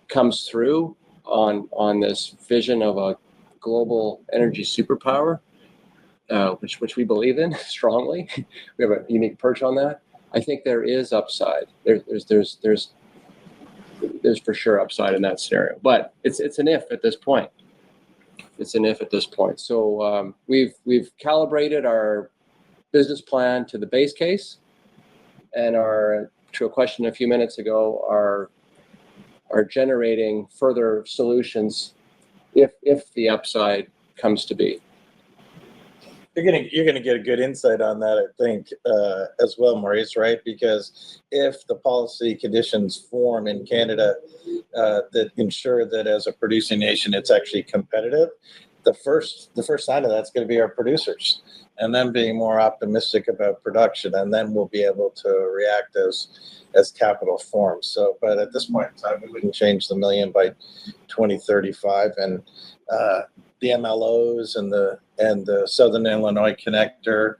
comes through on this vision of a global energy superpower, which we believe in strongly. We have a unique perch on that. I think there is upside. There's for sure upside in that scenario, but it's an if at this point. It's an if at this point. So we've calibrated our business plan to the base case, and to a question a few minutes ago, are generating further solutions if the upside comes to be. You're gonna get a good insight on that, I think, as well, Maurice, right? Because if the policy conditions form in Canada that ensure that as a producing nation it's actually competitive, the first sign of that's going to be our producers, and them being more optimistic about production, and then we'll be able to react as capital forms. So, but at this point in time, we wouldn't change the million by 2035, and the MLOs and the Southern Illinois Connector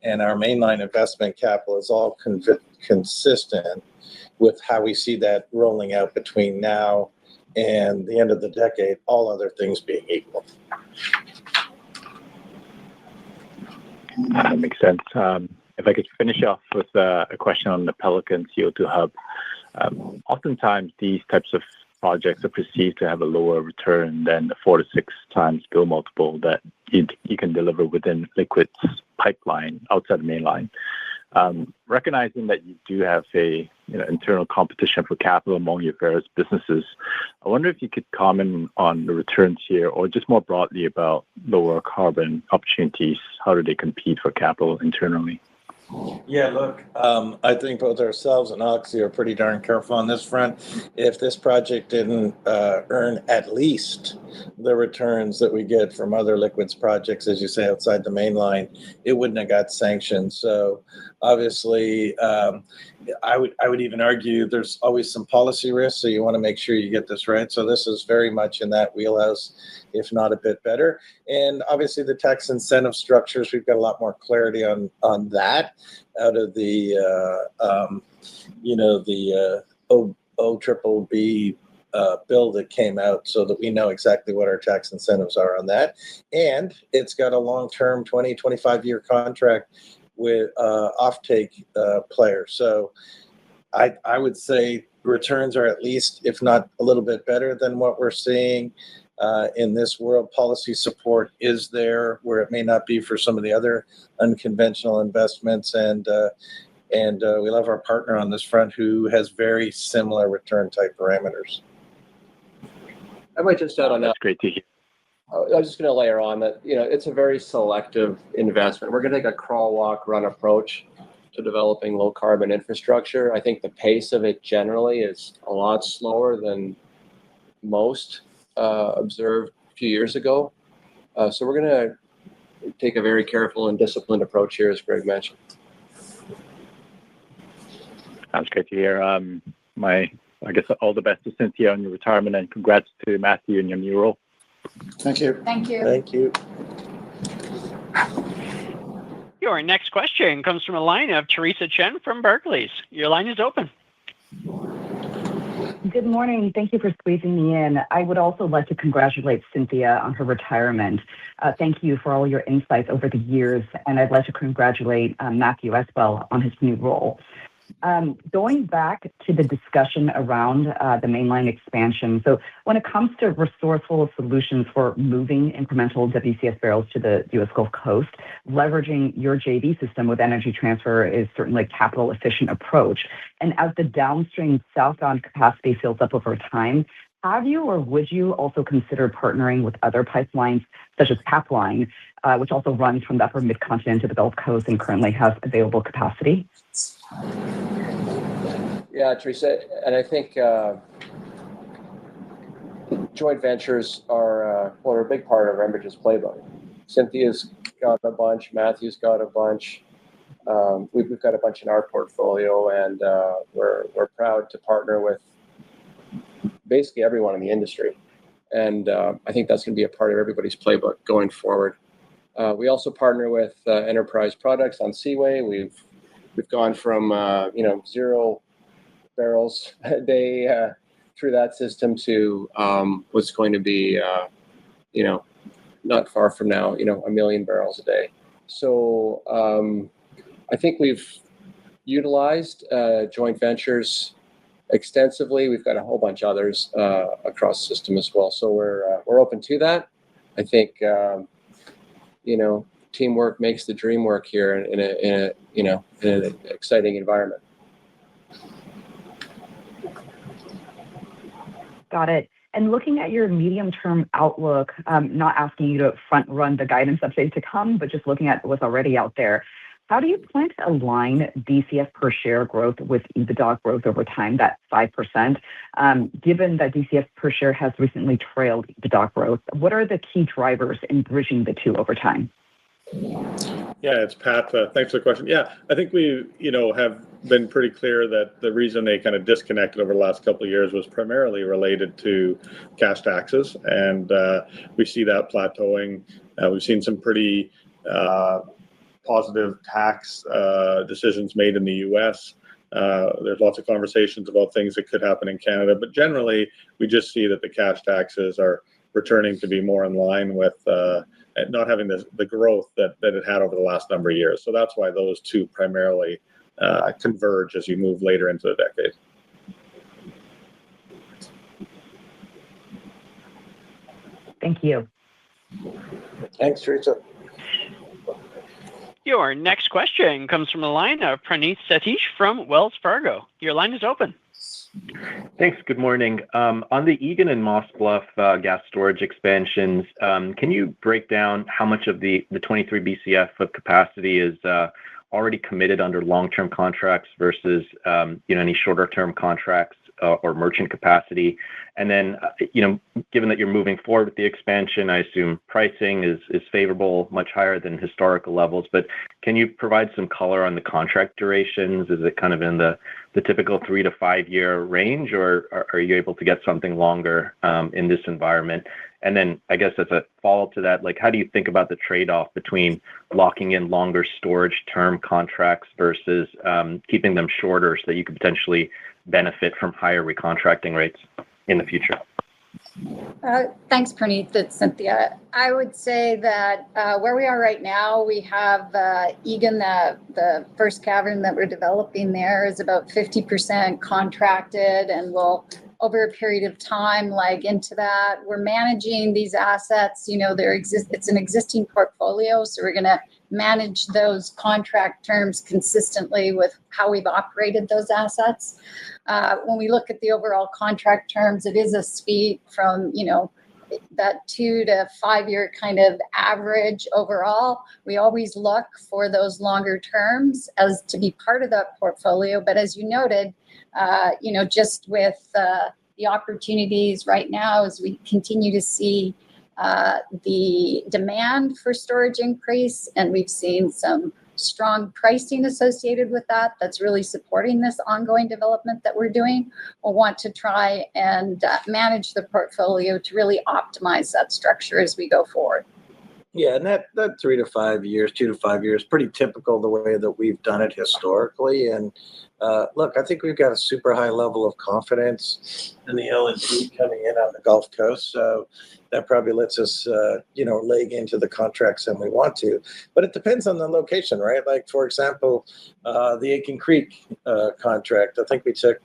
and our mainline investment capital is all consistent with how we see that rolling out between now and the end of the decade, all other things being equal. That makes sense. If I could finish off with a question on the Pelican CO2 hub. Oftentimes, these types of projects are perceived to have a lower return than the 4 to 6 times bill multiple that you can deliver within liquids pipeline outside the mainline. Recognizing that you do have a internal competition for capital among your various businesses, I wonder if you could comment on the returns here, or just more broadly about lower carbon opportunities. How do they compete for capital internally? Yeah, look, I think both ourselves and Oxy are pretty darn careful on this front. If this project didn't earn at least the returns that we get from other liquids projects, as you say, outside the main line, it wouldn't have got sanctioned. So obviously, I would even argue there's always some policy risk, so you want to make sure you get this right. So this is very much in that wheelhouse, if not a bit better. And obviously the tax incentive structures, we've got a lot more clarity on that out of the OBBB bill that came out, so that we know exactly what our tax incentives are on that. And it's got a long-term 20, 25-year contract with offtake players. So I would say returns are at least, if not a little bit better than what we're seeing in this world. Policy support is there where it may not be for some of the other unconventional investments, and we love our partner on this front who has very similar return type parameters. I might just add on that. That's great to hear. I was just going to layer on that, it's a very selective investment. We're going to take a crawl, walk, run approach to developing low carbon infrastructure. I think the pace of it generally is a lot slower than most observed a few years ago. So we're going to take a very careful and disciplined approach here, as Greg mentioned. Sounds great to hear. I guess all the best to Cynthia on your retirement, and congrats to Matthew in your new role. Thank you. Thank you. Thank you. Your next question comes from a line of Teresa Chen from Barclays. Your line is open. Good morning. Thank you for squeezing me in. I would also like to congratulate Cynthia on her retirement. Thank you for all your insights over the years, and I'd like to congratulate Matthew as well on his new role. Going back to the discussion around the mainline expansion. So when it comes to resourceful solutions for moving incremental WCS barrels to the U.S. Gulf Coast, leveraging your JV system with Energy Transfer is certainly a capital efficient approach. And as the downstream southbound capacity fills up over time, have you or would you also consider partnering with other pipelines such as Capline, which also runs from the upper mid-continent to the Gulf Coast and currently has available capacity? Yeah, Teresa, and I think joint ventures are a big part of Enbridge's playbook. Cynthia's got a bunch, Matthew's got a bunch, we've got a bunch in our portfolio, and we're proud to partner with basically everyone in the industry. And I think that's going to be a part of everybody's playbook going forward. We also partner with Enterprise Products on Seaway. We've gone from 0 barrels a day through that system to what's going to be not far from now 1 million barrels a day. So I think we've utilized joint ventures extensively. We've got a whole bunch of others across the system as well. So we're open to that. I think teamwork makes the dream work here in an exciting environment. Got it. And looking at your medium-term outlook, not asking you to front-run the guidance updates to come, but just looking at what's already out there, how do you plan to align DCF per share growth with EBITDA growth over time, that 5%? Given that DCF per share has recently trailed EBITDA growth, what are the key drivers in bridging the two over time? Yeah, it's Pat. Thanks for the question. Yeah, I think we, have been pretty clear that the reason they kind of disconnected over the last couple of years was primarily related to cash taxes, and we see that plateauing. We've seen some pretty positive tax decisions made in the U.S. There's lots of conversations about things that could happen in Canada, but generally, we just see that the cash taxes are returning to be more in line with not having the growth that it had over the last number of years. So that's why those two primarily converge as you move later into the decade. Thank you. Thanks, Teresa. Your next question comes from the line of Praneeth Satish from Wells Fargo. Your line is open. Thanks. Good morning. On the Egan and Moss Bluff gas storage expansions, can you break down how much of the 23 BCF of capacity is already committed under long-term contracts versus any shorter-term contracts or merchant capacity? And then, given that you're moving forward with the expansion, I assume pricing is favorable, much higher than historical levels. But can you provide some color on the contract durations? Is it kind of in the typical 3 to 5 year range, or are you able to get something longer in this environment? And then, I guess as a follow-up to that, how do you think about the trade-off between locking in longer storage term contracts versus keeping them shorter so that you could potentially benefit from higher recontracting rates in the future? Thanks, Praneeth. It's Cynthia. I would say that where we are right now, we have Egan, the first cavern that we're developing there is about 50% contracted, and we'll, over a period of time, leg into that. We're managing these assets. It's an existing portfolio, so we're going to manage those contract terms consistently with how we've operated those assets. When we look at the overall contract terms, it is a speed from, that 2 to 5 year kind of average overall. We always look for those longer terms as to be part of that portfolio. But as you noted, just with the opportunities right now as we continue to see the demand for storage increase, and we've seen some strong pricing associated with that, that's really supporting this ongoing development that we're doing. We'll want to try and manage the portfolio to really optimize that structure as we go forward. Yeah, and that 3 to 5 years, 2 to 5 years, pretty typical the way that we've done it historically. And look, I think we've got a super high level of confidence in the LNG coming in on the Gulf Coast. So that probably lets us, leg into the contracts and we want to. But it depends on the location, right? Like, for example, the Aitken Creek contract, I think we took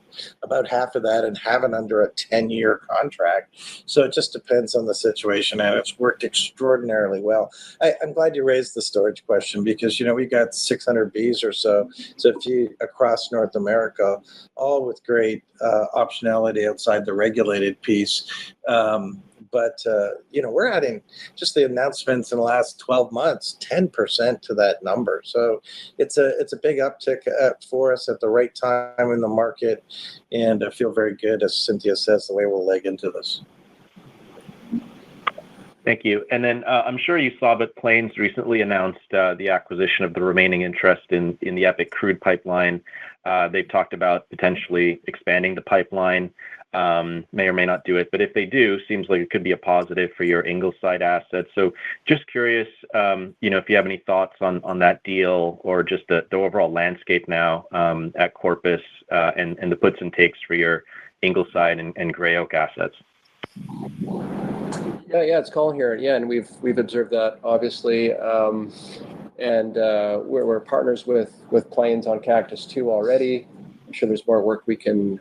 about half of that and have it under a 10-year contract. So it just depends on the situation, and it's worked extraordinarily well. I'm glad you raised the storage question because, we've got 600 Bs or so. So if you across North America, all with great optionality outside the regulated piece. But we're adding just the announcements in the last 12 months, 10% to that number. So it's a big uptick for us at the right time in the market. And I feel very good, as Cynthia says, the way we'll leg into this. Thank you. And then I'm sure you saw that Plains recently announced the acquisition of the remaining interest in the EPIC crude pipeline. They've talked about potentially expanding the pipeline. may or may not do it, but if they do, seems like it could be a positive for your Ingleside assets. So just curious, if you have any thoughts on that deal or just the overall landscape now at Corpus and the puts and takes for your Ingleside and Gray Oak assets. Yeah, it's Colin here. Yeah, and we've observed that obviously, and we're partners with Plains on Cactus 2 already. I'm sure there's more work we can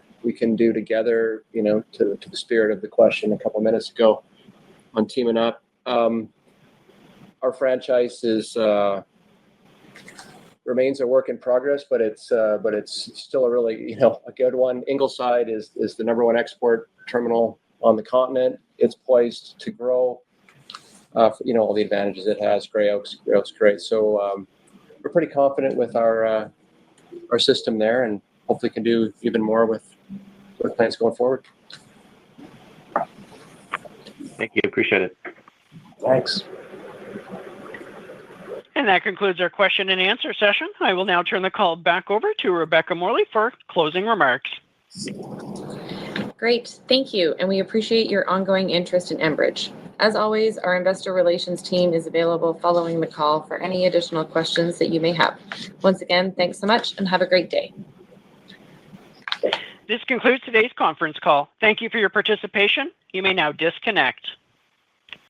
do together. To the spirit of the question a couple minutes ago on teaming up. Our franchise remains a work in progress, but it's still a really a good one. Ingleside is the number one export terminal on the continent. It's poised to grow. All the advantages it has. Gray Oak's great. So we're pretty confident with our system there, and hopefully can do even more with plans going forward. Thank you. Appreciate it. Thanks. And that concludes our question and answer session. I will now turn the call back over to Rebecca Morley for closing remarks. Great. Thank you. And we appreciate your ongoing interest in Enbridge. As always, our investor relations team is available following the call for any additional questions that you may have. Once again, thanks so much and have a great day. This concludes today's conference call. Thank you for your participation. You may now disconnect.